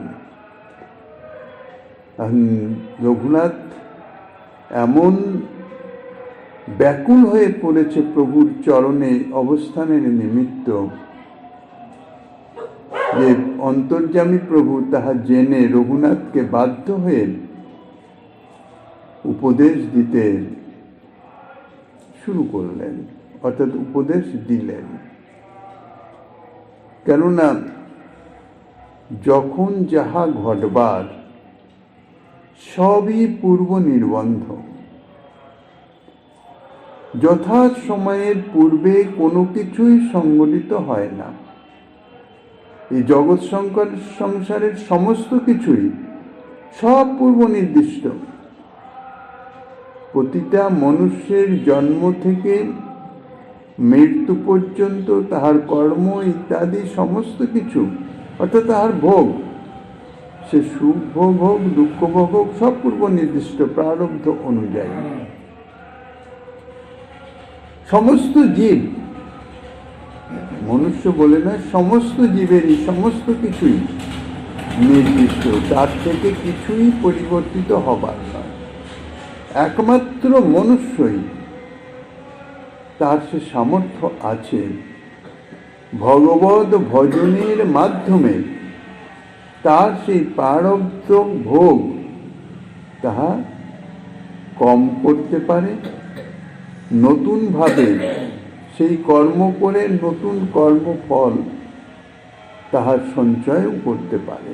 A: রঘুনাথ এমন ব্যাকুল হয়ে পড়েছে প্রভুর চরণে অবস্থানের নিমিত্ত যে অন্তর্যামী প্রভু তাহা জেনে রঘুনাথকে বাধ্য হয়ে উপদেশ দিতে শুরু করলেন, অর্থাৎ উপদেশ দিলেন। কেননা যখন যাহা ঘটবার সবই পূর্ব নির্বন্ধ, যথা সময়ের পূর্বে কোনো কিছুই সংগঠিত হয় না। এই জগৎ সংসারের সমস্ত কিছুই সব পূর্ব নির্দিষ্ট। প্রতিটা মনুষ্যের জন্ম থেকে মৃত্যু পর্যন্ত তাহার কর্ম ইত্যাদি সমস্ত কিছু, অর্থাৎ তাহার ভোগ, সে সুখ ভোগ হোক দুঃখ ভোগ হোক, সব পূর্ব নির্দিষ্ট প্রারব্ধ অনুযায়ী। সমস্ত জীব, মনুষ্য বলে নয়, সমস্ত জীবেরই সমস্ত কিছুই নির্দিষ্ট, তার থেকে কিছুই পরিবর্তিত হবার নয়। একমাত্র মনুষ্যই তার সে সামর্থ্য আছে ভগবত ভজনের মাধ্যমে তার সেই প্রারব্ধ ভোগ তাহা কম করতে পারে, নতুনভাবে সেই কর্ম করে নতুন কর্মফল তাহার সঞ্চয়ও করতে পারে।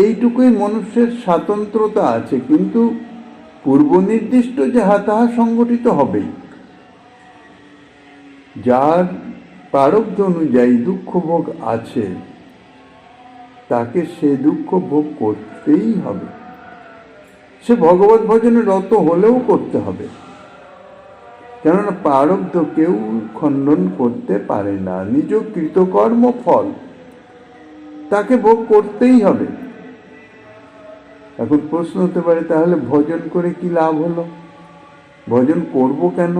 A: এইটুকুই মনুষ্যের স্বাতন্ত্রতা আছে, কিন্তু পূর্ব নির্দিষ্ট যাহা তাহা সংগঠিত হবেই। যার প্রারব্ধ অনুযায়ী দুঃখ ভোগ আছে তাকে সে দুঃখ ভোগ করতেই হবে, সে ভগবত ভজনে রত হলেও করতে হবে। কেননা প্রারব্ধ কেউ খণ্ডন করতে পারে না, নিজ কৃতকর্ম ফল তাকে ভোগ করতেই হবে। এখন প্রশ্ন হতে পারে, তাহলে ভজন করে কি লাভ হলো? ভজন করব কেন?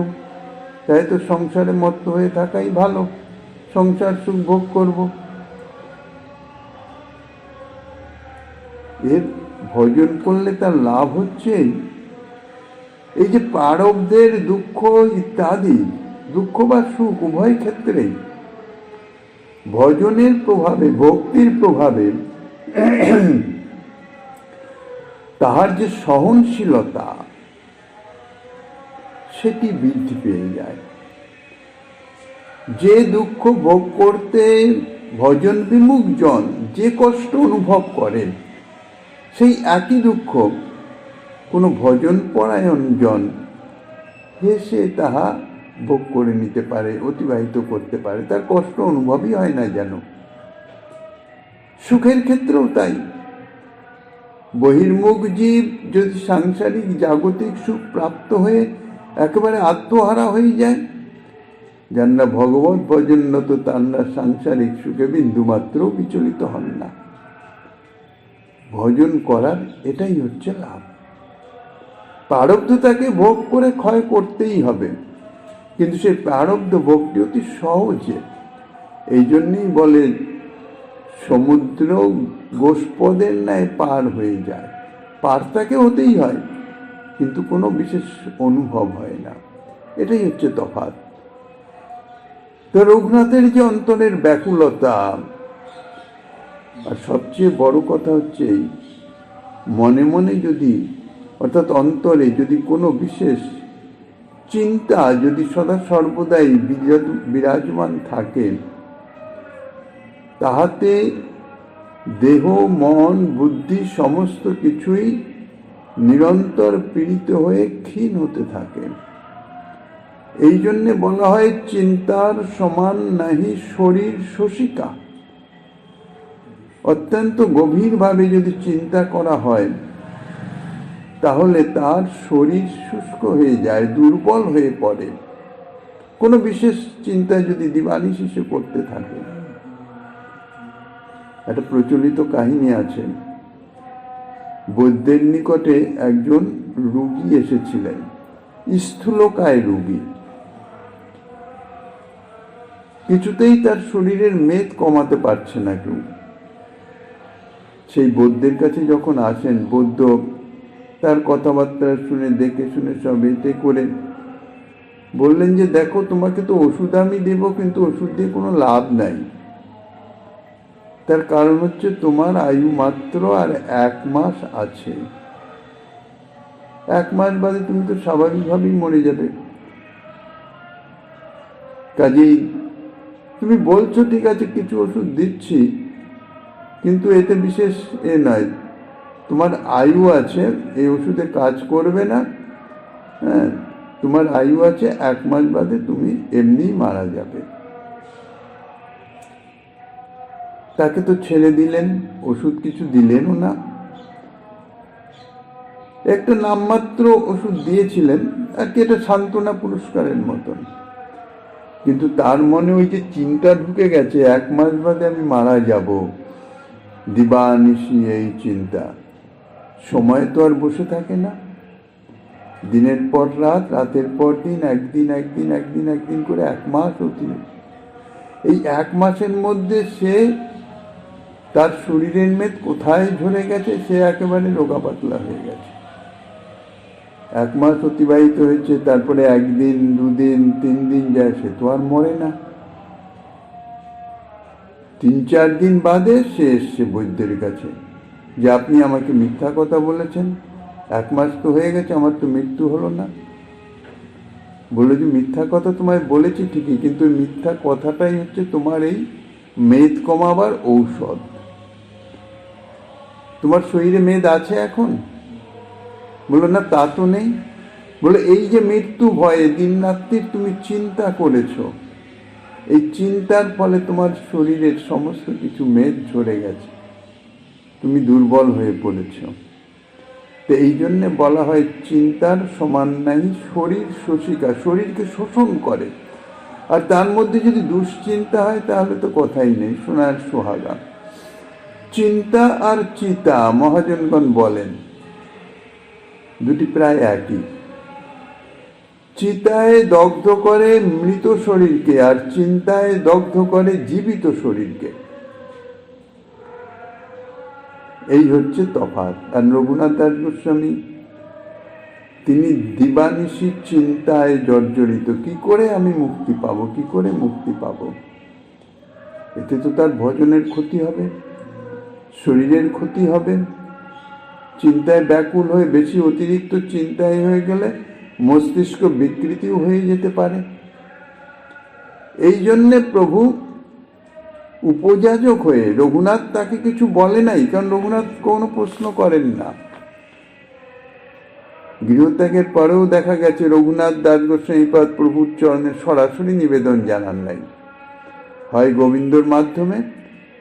A: তাই তো সংসারে মত্ত হয়ে থাকাই ভালো, সংসার সুখ ভোগ করব। এর ভজন করলে তার লাভ হচ্ছে এই যে প্রারব্ধের দুঃখ ইত্যাদি, দুঃখ বা সুখ উভয় ক্ষেত্রেই ভজনের প্রভাবে, ভক্তির প্রভাবে তাহার যে সহনশীলতা সেটি বৃদ্ধি পেয়ে যায়। যে দুঃখ ভোগ করতে ভজন বিমুখ জন যে কষ্ট অনুভব করে, সেই একই দুঃখ কোনো ভজন পরায়ণ জন হেসে তাহা ভোগ করে নিতে পারে, অতিবাহিত করতে পারে, তার কষ্ট অনুভবই হয় না যেন। সুখের ক্ষেত্রেও তাই। বহির্মুখ জীব যদি সাংসারিক জাগতিক সুখ প্রাপ্ত হয়ে একেবারে আত্মহারা হয়ে যায়, যারা ভগবত ভজনরত তারা সাংসারিক সুখে বিন্দুমাত্র বিচলিত হন না। ভজন করার এটাই হচ্ছে লাভ। প্রারব্ধ তাকে ভোগ করে ক্ষয় করতেই হবে, কিন্তু সেই প্রারব্ধ ভোগটি অতি সহজে। এই জন্যই বলে সমুদ্র গোষ্পদের ন্যায় পার হয়ে যায়। পার তাকে হতেই হয়, কিন্তু কোনো বিশেষ অনুভব হয় না। এটাই হচ্ছে তফাৎ। তো রঘুনাথের যে অন্তরের ব্যাকুলতা, আর সবচেয়ে বড় কথা হচ্ছে মনে মনে যদি, অর্থাৎ অন্তরে যদি কোনো বিশেষ চিন্তা যদি সদা সর্বদাই বিরাজমান থাকে, তাহাতে দেহ মন বুদ্ধি সমস্ত কিছুই নিরন্তর পীড়িত হয়ে ক্ষীণ হতে থাকে। এই জন্যে বলা হয় চিন্তার সমান নাহি শরীর শশিকা। অত্যন্ত গভীরভাবে যদি চিন্তা করা হয় তাহলে তার শরীর শুষ্ক হয়ে যায়, দুর্বল হয়ে পড়ে। কোনো বিশেষ চিন্তা যদি দিবানিশিশে করতে থাকে। একটা প্রচলিত কাহিনী আছে, বৈদ্যের নিকটে একজন রোগী এসেছিলেন, স্থূলকায় রোগী। কিছুতেই তার শরীরের মেদ কমাতে পারছে না কেউ। সেই বৈদ্যের কাছে যখন আসেন, বৈদ্য তার কথাবার্তা শুনে, দেখে শুনে সব এতে করে বললেন যে, দেখো তোমাকে তো ওষুধ আমি দেব, কিন্তু ওষুধ দিয়ে কোনো লাভ নাই। তার কারণ হচ্ছে তোমার আয়ু মাত্র আর 1 মাস আছে। 1 মাস বাদে তুমি তো স্বাভাবিকভাবেই মরে যাবে। কাজেই তুমি বলছো ঠিক আছে, কিছু ওষুধ দিচ্ছি, কিন্তু এতে বিশেষ নয়, তোমার আয়ু আছে, এই ওষুধে কাজ করবে না। হ্যাঁ, তোমার আয়ু আছে, 1 মাস বাদে তুমি এমনিই মারা যাবে। তাকে তো ছেড়ে দিলেন, ওষুধ কিছু দিলেনও না। একটা নামমাত্র ওষুধ দিয়েছিলেন আর কি, এটা সান্ত্বনা পুরস্কারের মতন। কিন্তু তার মনে ওই যে চিন্তা ঢুকে গেছে, 1 মাস বাদে আমি মারা যাব, দিবানিশি এই চিন্তা। সময় তো আর বসে থাকে না, দিনের পর রাত, রাতের পর দিন, একদিন করে 1 মাস অতিরিক্ত। এই 1 মাসের মধ্যে সে তার শরীরের মেদ কোথায় ঝরে গেছে, সে একেবারে রোগা পাতলা হয়ে গেছে। 1 মাস অতিবাহিত হয়েছে, তারপরে 1 দিন 2 দিন 3 দিন যায়, সে তো আর মরে না। 3-4 দিন বাদে সে এসছে বৈদ্যের কাছে যে আপনি আমাকে মিথ্যা কথা বলেছেন, 1 মাস তো হয়ে গেছে, আমার তো মৃত্যু হলো না। বলে যে মিথ্যা কথা তোমায় বলেছি ঠিকই, কিন্তু মিথ্যা কথাটাই হচ্ছে তোমার এই মেদ কমাবার ঔষধ। তোমার শরীরে মেদ আছে এখন? বললো না, তা তো নেই। বলে এই যে মৃত্যু ভয়ে দিন রাত্রির তুমি চিন্তা করেছো, এই চিন্তার ফলে তোমার শরীরের সমস্ত কিছু মেদ ঝরে গেছে, তুমি দুর্বল হয়ে পড়েছ। তো এই জন্যে বলা হয় চিন্তার সমান নাই শরীর শোষিকা, শরীরকে শোষণ করে। আর তার মধ্যে যদি দুশ্চিন্তা হয় তাহলে তো কথাই নেই, সোনার সোহাগা। চিন্তা আর চিতা মহাজনগণ বলেন দুটি প্রায় একই। চিতায় দগ্ধ করে মৃত শরীরকে, আর চিন্তায় দগ্ধ করে জীবিত শরীরকে। এই হচ্ছে তফাৎ। আর রঘুনাথ দাস গোস্বামী তিনি দিবানিশি চিন্তায় জর্জরিত, কি করে আমি মুক্তি পাবো, কি করে মুক্তি পাবো। এতে তো তার ভজনের ক্ষতি হবে, শরীরের ক্ষতি হবে। চিন্তায় ব্যাকুল হয়ে বেশি অতিরিক্ত চিন্তায় হয়ে গেলে মস্তিষ্ক বিকৃতিও হয়ে যেতে পারে। এই জন্যে প্রভু উপযাজক হয়ে, রঘুনাথ তাকে কিছু বলে নাই, কারণ রঘুনাথ কোনো প্রশ্ন করেন না। গৃহত্যাগের পরেও দেখা গেছে রঘুনাথ দাস গোস্বামীপাদ প্রভুর চরণে সরাসরি নিবেদন জানান নাই, হয় গোবিন্দর মাধ্যমে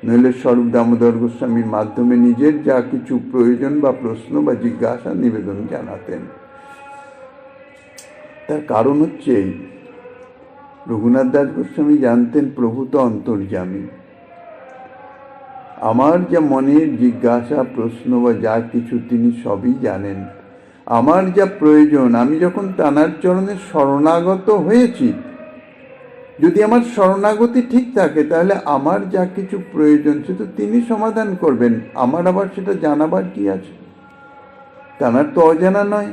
A: নইলে স্বরূপ দামোদর গোস্বামীর মাধ্যমে নিজের যা কিছু প্রয়োজন বা প্রশ্ন বা জিজ্ঞাসা নিবেদন জানাতেন। তার কারণ হচ্ছে এই, রঘুনাথ দাস গোস্বামী জানতেন প্রভু তো অন্তর্যামী, আমার যা মনের জিজ্ঞাসা প্রশ্ন বা যা কিছু তিনি সবই জানেন। আমার যা প্রয়োজন, আমি যখন তানার চরণে শরণাগত হয়েছি, যদি আমার শরণাগতি ঠিক থাকে তাহলে আমার যা কিছু প্রয়োজন সে তো তিনি সমাধান করবেন, আমার আবার সেটা জানাবার কি আছে। তানার তো অজানা নয়,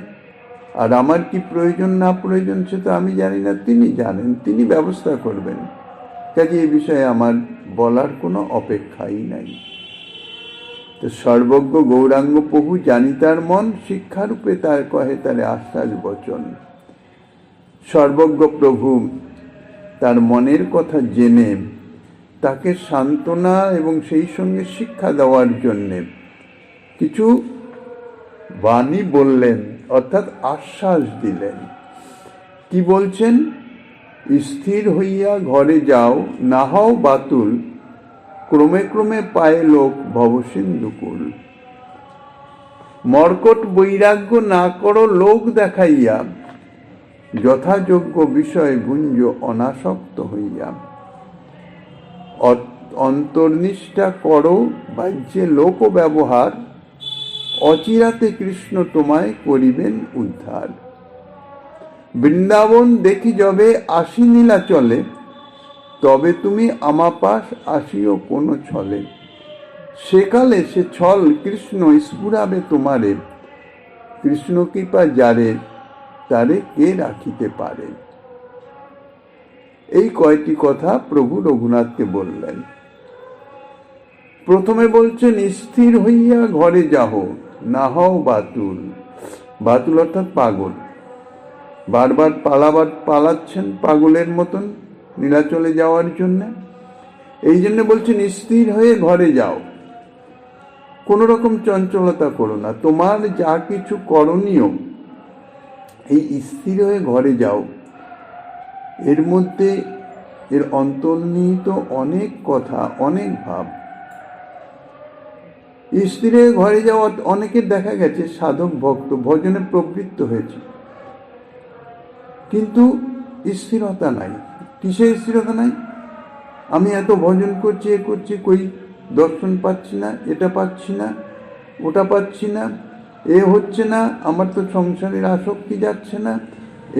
A: আর আমার কি প্রয়োজন না প্রয়োজন সে তো আমি জানি না, তিনি জানেন, তিনি ব্যবস্থা করবেন। কাজে এই বিষয়ে আমার বলার কোনো অপেক্ষাই নাই। তো সর্বজ্ঞ গৌরাঙ্গ প্রভু জানিতার মন, শিক্ষারূপে তার কহে তারে আশ্বাস বচন। সর্বজ্ঞ প্রভু তার মনের কথা জেনে তাকে সান্ত্বনা এবং সেই সঙ্গে শিক্ষা দেওয়ার জন্যে কিছু বাণী বললেন, অর্থাৎ আশ্বাস দিলেন। কি বলছেন? স্থির হইয়া ঘরে যাও, না হও বাতুল, ক্রমে ক্রমে পায়ে লোক ভবসিন্ধুকুল। মর্কট বৈরাগ্য না করো লোক দেখাইয়া, যথাযোগ্য বিষয় গুঞ্জ অনাসক্ত হইয়া। অন্তর্নিষ্ঠা করো বাহ্যে লোক ব্যবহার, অচিরাতে কৃষ্ণ তোমায় করিবেন উদ্ধার। বৃন্দাবন দেখি যবে আসি নীলাচলে, তবে তুমি আমাপাশ আসিও কোনো ছলে। সেকালে সে ছল কৃষ্ণ স্ফুরাবে তোমারে, কৃষ্ণ কৃপা যারে তারে কে রাখিতে পারে। এই কয়টি কথা প্রভু রঘুনাথকে বললেন। প্রথমে বলছেন স্থির হইয়া ঘরে যাহ, না হও বাতুল। বাতুল অর্থাৎ পাগল, বারবার পালাচ্ছেন পাগলের মতন নীলাচলে যাওয়ার জন্য। এই জন্য বলছেন স্থির হয়ে ঘরে যাও, কোনো রকম চঞ্চলতা করো না, তোমার যা কিছু করণীয় এই স্থির হয়ে ঘরে যাও। এর মধ্যে এর অন্তর্নিহিত অনেক কথা, অনেক ভাব। স্থির হয়ে ঘরে যাওয়া, অনেকের দেখা গেছে সাধক ভক্ত ভজনে প্রবৃত্ত হয়েছে, কিন্তু স্থিরতা নাই। কিসের স্থিরতা নাই? আমি এত ভজন করছি, এ করছি, কই দর্শন পাচ্ছি না, এটা পাচ্ছি না, ওটা পাচ্ছি না, এ হচ্ছে না, আমার তো সংসারের আসক্তি যাচ্ছে না,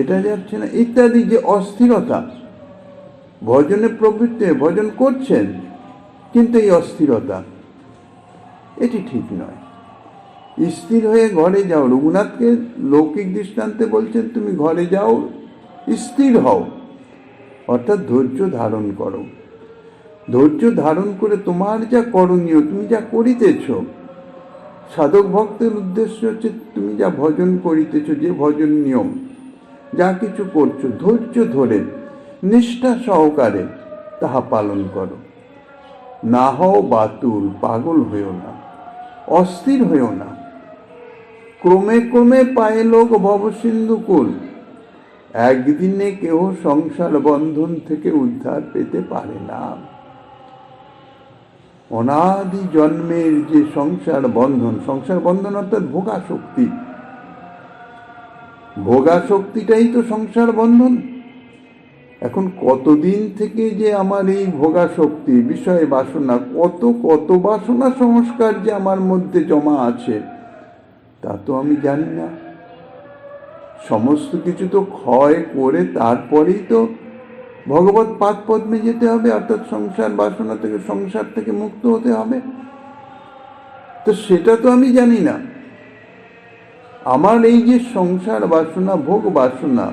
A: এটা যাচ্ছে না, ইত্যাদি যে অস্থিরতা। ভজনে প্রবৃত্তি, ভজন করছেন কিন্তু এই অস্থিরতা, এটি ঠিক নয়। স্থির হয়ে ঘরে যাও। রঘুনাথকে লৌকিক দৃষ্টান্তে বলছেন তুমি ঘরে যাও, স্থির হও, অর্থাৎ ধৈর্য ধারণ করো। ধৈর্য ধারণ করে তোমার যা করণীয়, তুমি যা করিতেছ, সাধক ভক্তের উদ্দেশ্য হচ্ছে তুমি যা ভজন করিতেছ, যে ভজন নিয়ম যা কিছু করছো, ধৈর্য ধরে নিষ্ঠা সহকারে তাহা পালন করো। না হও বাতুল, পাগল হইও না, অস্থির হইও না। ক্রমে ক্রমে পায়ে লোক ভবসিন্ধু কুল। একদিনে কেউ সংসার বন্ধন থেকে উদ্ধার পেতে পারে না। অনাদি জন্মের যে সংসার বন্ধন অর্থাৎ ভোগাসক্তি, ভোগাসক্তিটাই তো সংসার বন্ধন। এখন কতদিন থেকে যে আমার এই ভোগাসক্তি, বিষয় বাসনা, কত বাসনা সংস্কার যে আমার মধ্যে জমা আছে তা তো আমি জানি না। সমস্ত কিছু তো ক্ষয় করে তারপরেই তো ভগবত পাদ পদ্মে যেতে হবে, অর্থাৎ সংসার বাসনা থেকে, সংসার থেকে মুক্ত হতে হবে। তো সেটা তো আমি জানি না। আমার এই যে সংসার বাসনা, ভোগ বাসনা,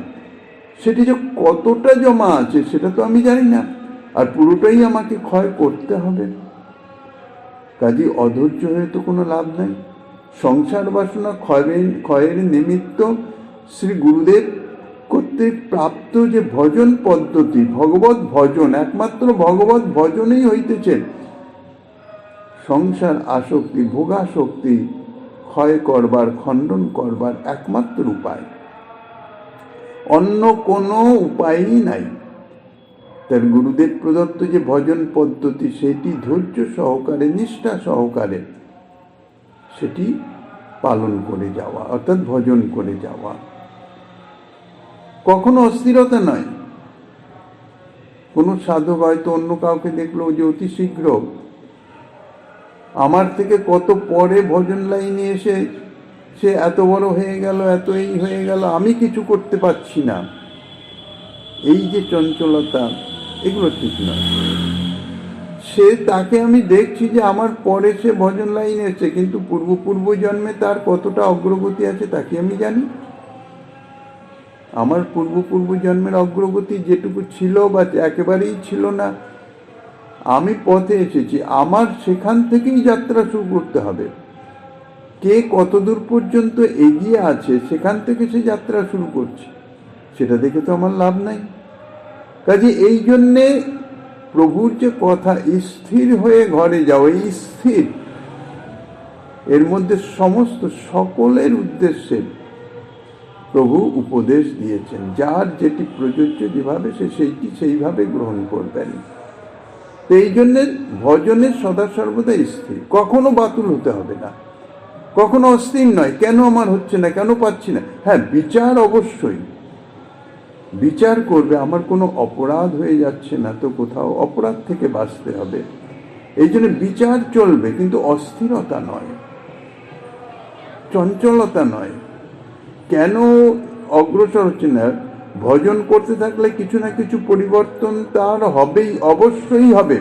A: সেটি যে কতটা জমা আছে সেটা তো আমি জানি না, আর পুরোটাই আমাকে ক্ষয় করতে হবে। কাজে অধৈর্য হয়ে তো কোনো লাভ নাই। সংসার বাসনা ক্ষয়ের নিমিত্ত শ্রী গুরুদেব কর্তৃক প্রাপ্ত যে ভজন পদ্ধতি, ভগবত ভজন, একমাত্র ভগবত ভজনেই হইতেছে সংসার আসক্তি, ভোগাসক্তি ক্ষয় করবার, খণ্ডন করবার একমাত্র উপায়। অন্য কোনো উপায়ই নাই। তার গুরুদেব প্রদত্ত যে ভজন পদ্ধতি, সেটি ধৈর্য সহকারে, নিষ্ঠা সহকারে সেটি পালন করে যাওয়া, অর্থাৎ ভজন করে যাওয়া। কখনো অস্থিরতা নয়। কোনো সাধক হয়তো অন্য কাউকে দেখলো যে অতি শীঘ্র আমার থেকে কত পরে ভজন লাইনে এসে সে এত বড় হয়ে গেল, এত এই হয়ে গেল, আমি কিছু করতে পারছি না, এই যে চঞ্চলতা, এগুলো ঠিক নয়। তাকে আমি দেখছি যে আমার পরে সে ভজন লাইনে এসেছে, কিন্তু পূর্ব জন্মে তার কতটা অগ্রগতি আছে তাকে আমি জানি। আমার পূর্ব জন্মের অগ্রগতি যেটুকু ছিল বা একেবারেই ছিল না, আমি পথে এসেছি, আমার সেখান থেকেই যাত্রা শুরু করতে হবে। কে কতদূর পর্যন্ত এগিয়ে আছে সেখান থেকে সে যাত্রা শুরু করছে, সেটা দেখে তো আমার লাভ নাই। কাজে এই জন্যে প্রভুর যে কথা, স্থির হয়ে ঘরে যাও, এই স্থির এর মধ্যে সমস্ত সকলের উদ্দেশ্যে প্রভু উপদেশ দিয়েছেন। যার যেটি প্রযোজ্য, যেভাবে সে সেইটি সেইভাবে গ্রহণ করবেন। তো এই জন্যে ভজনের সদা সর্বদা স্থির, কখনো বাতুল হতে হবে না, কখনো অস্থির নয়, কেন আমার হচ্ছে না, কেন পাচ্ছি না। হ্যাঁ, বিচার অবশ্যই, বিচার করবে আমার কোনো অপরাধ হয়ে যাচ্ছে না তো, কোথাও অপরাধ থেকে বাঁচতে হবে, এই জন্য বিচার চলবে, কিন্তু অস্থিরতা নয়, চঞ্চলতা নয়। কেন অগ্রসর হচ্ছে না? ভজন করতে থাকলে কিছু না কিছু পরিবর্তন তার হবেই, অবশ্যই হবে।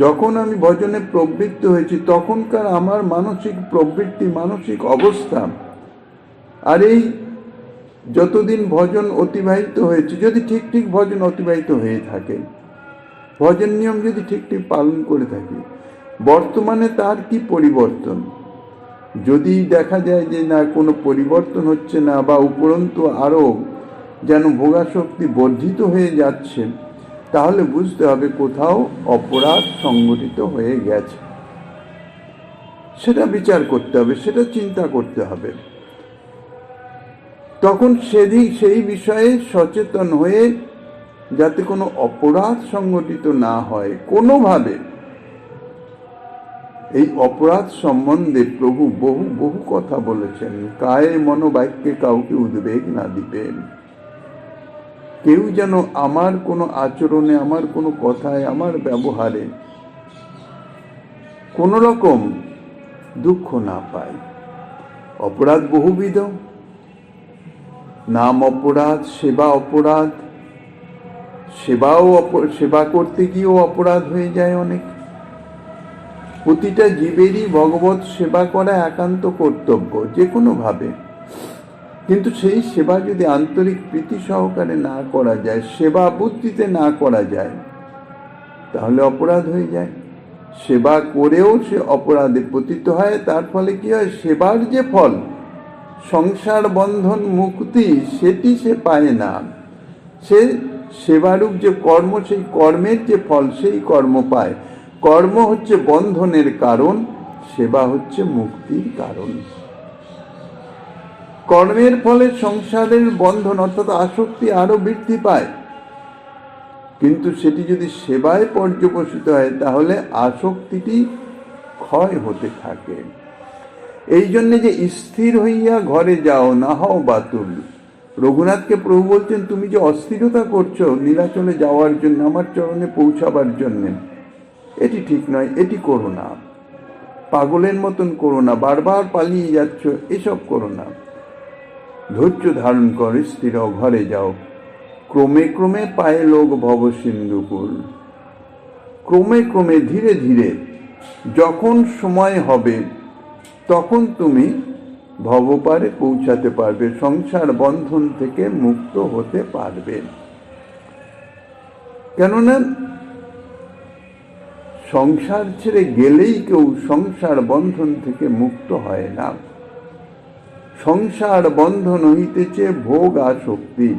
A: যখন আমি ভজনে প্রবৃত্ত হয়েছি তখনকার আমার মানসিক প্রবৃত্তি, মানসিক অবস্থা, আর এই যতদিন ভজন অতিবাহিত হয়েছে, যদি ঠিক ঠিক ভজন অতিবাহিত হয়ে থাকে, ভজন নিয়ম যদি ঠিক ঠিক পালন করে থাকি, বর্তমানে তার কি পরিবর্তন? যদি দেখা যায় যে না, কোনো পরিবর্তন হচ্ছে না, বা উপরন্তু আরও যেন ভোগাসক্তি বর্ধিত হয়ে যাচ্ছে, তাহলে বুঝতে হবে কোথাও অপরাধ সংগঠিত হয়ে গেছে। সেটা বিচার করতে হবে, সেটা চিন্তা করতে হবে। তখন সেই বিষয়ে সচেতন হয়ে যাতে কোনো অপরাধ সংগঠিত না হয় কোনোভাবে, এই অপরাধ সম্বন্ধে প্রভু বহু কথা বলেছেন। কায়ে মনোবাক্যে কাউকে উদ্বেগ না দিবেন। কেউ যেন আমার কোনো আচরণে, আমার কোনো কথায়, আমার ব্যবহারে কোনো রকম দুঃখ না পায়। অপরাধ বহুবিধ, নাম অপরাধ, সেবা অপরাধ, সেবা করতে গিয়েও অপরাধ হয়ে যায় অনেক। প্রতিটা জীবেরই ভগবত সেবা করা একান্ত কর্তব্য, যে কোনোভাবে। কিন্তু সেই সেবা যদি আন্তরিক প্রীতি সহকারে না করা যায়, সেবা বুদ্ধিতে না করা যায়, তাহলে অপরাধ হয়ে যায়। সেবা করেও সে অপরাধে পতিত হয়। তার ফলে কি হয়? সেবার যে ফল, সংসার বন্ধন মুক্তি, সেটি সে পায় না। সে সেবারূপ যে কর্ম, সেই কর্মের যে ফল, সেই কর্ম পায়। কর্ম হচ্ছে বন্ধনের কারণ, সেবা হচ্ছে মুক্তির কারণ। কর্মের ফলে সংসারের বন্ধন অর্থাৎ আসক্তি আরো বৃদ্ধি পায়, কিন্তু সেটি যদি সেবায় পর্যবসিত হয় তাহলে আসক্তিটি ক্ষয় হতে থাকে। এই জন্যে যে স্থির হইয়া ঘরে যাও, না হও বাতুল। রঘুনাথকে প্রভু বলছেন, তুমি যে অস্থিরতা করছো নীলাচলে যাওয়ার জন্য, আমার চরণে পৌঁছাবার জন্য, এটি ঠিক নয়, এটি করো না। পাগলের মতন করো না, বারবার পালিয়ে যাচ্ছ, এসব করো না। ধৈর্য ধারণ কর, স্থির ঘরে যাও। ক্রমে ক্রমে পায়ে লোক ভব সিন্ধুকুল। ক্রমে ক্রমে ধীরে ধীরে যখন সময় হবে তখন তুমি ভবপারে পৌঁছাতে পারবে, সংসার বন্ধন থেকে মুক্ত হতে পারবে। কেননা সংসার ছেড়ে গেলেই কেউ সংসার বন্ধন থেকে মুক্ত হয় না। সংসার বন্ধন হইতেছে ভোগ আসক্তি।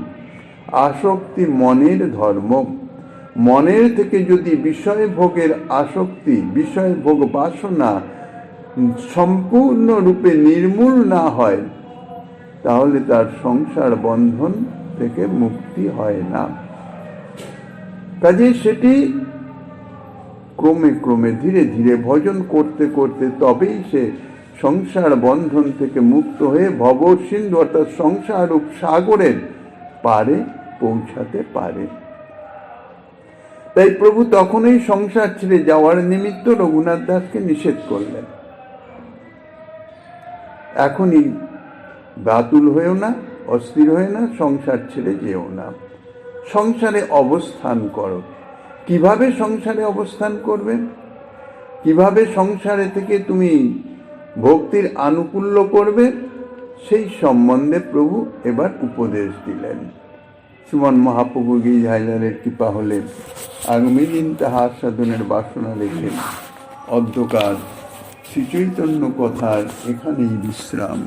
A: আসক্তি মনের ধর্ম। মনের থেকে যদি বিষয় ভোগের আসক্তি, বিষয় ভোগ বাসনা সম্পূর্ণরূপে নির্মূল না হয়, তাহলে তার সংসার বন্ধন থেকে মুক্তি হয় না। কাজে সেটি ক্রমে ক্রমে ধীরে ধীরে ভজন করতে করতে তবেই সে সংসার বন্ধন থেকে মুক্ত হয়ে ভব সিন্ধু অর্থাৎ সংসাররূপ সাগরের পারে পৌঁছাতে পারে। তাই প্রভু তখনই সংসার ছেড়ে যাওয়ার নিমিত্ত রঘুনাথ দাসকে নিষেধ করলেন। এখনই বাতুল হয়েও না, অস্থির হয়ে না, সংসার ছেড়ে যেও না, সংসারে অবস্থান করো। কিভাবে সংসারে অবস্থান করবে, কিভাবে সংসারে থেকে তুমি ভক্তির আনুকূল্য করবে, সেই সম্বন্ধে প্রভু এবার উপদেশ দিলেন। শ্রীমন মহাপ্রভু গিরিধাইলালের কৃপা হলে আগামী দিন তাহার সাধনের বাসনা রেখে অধ্যকার শ্রীচৈতন্য কথার এখানেই বিশ্রাম।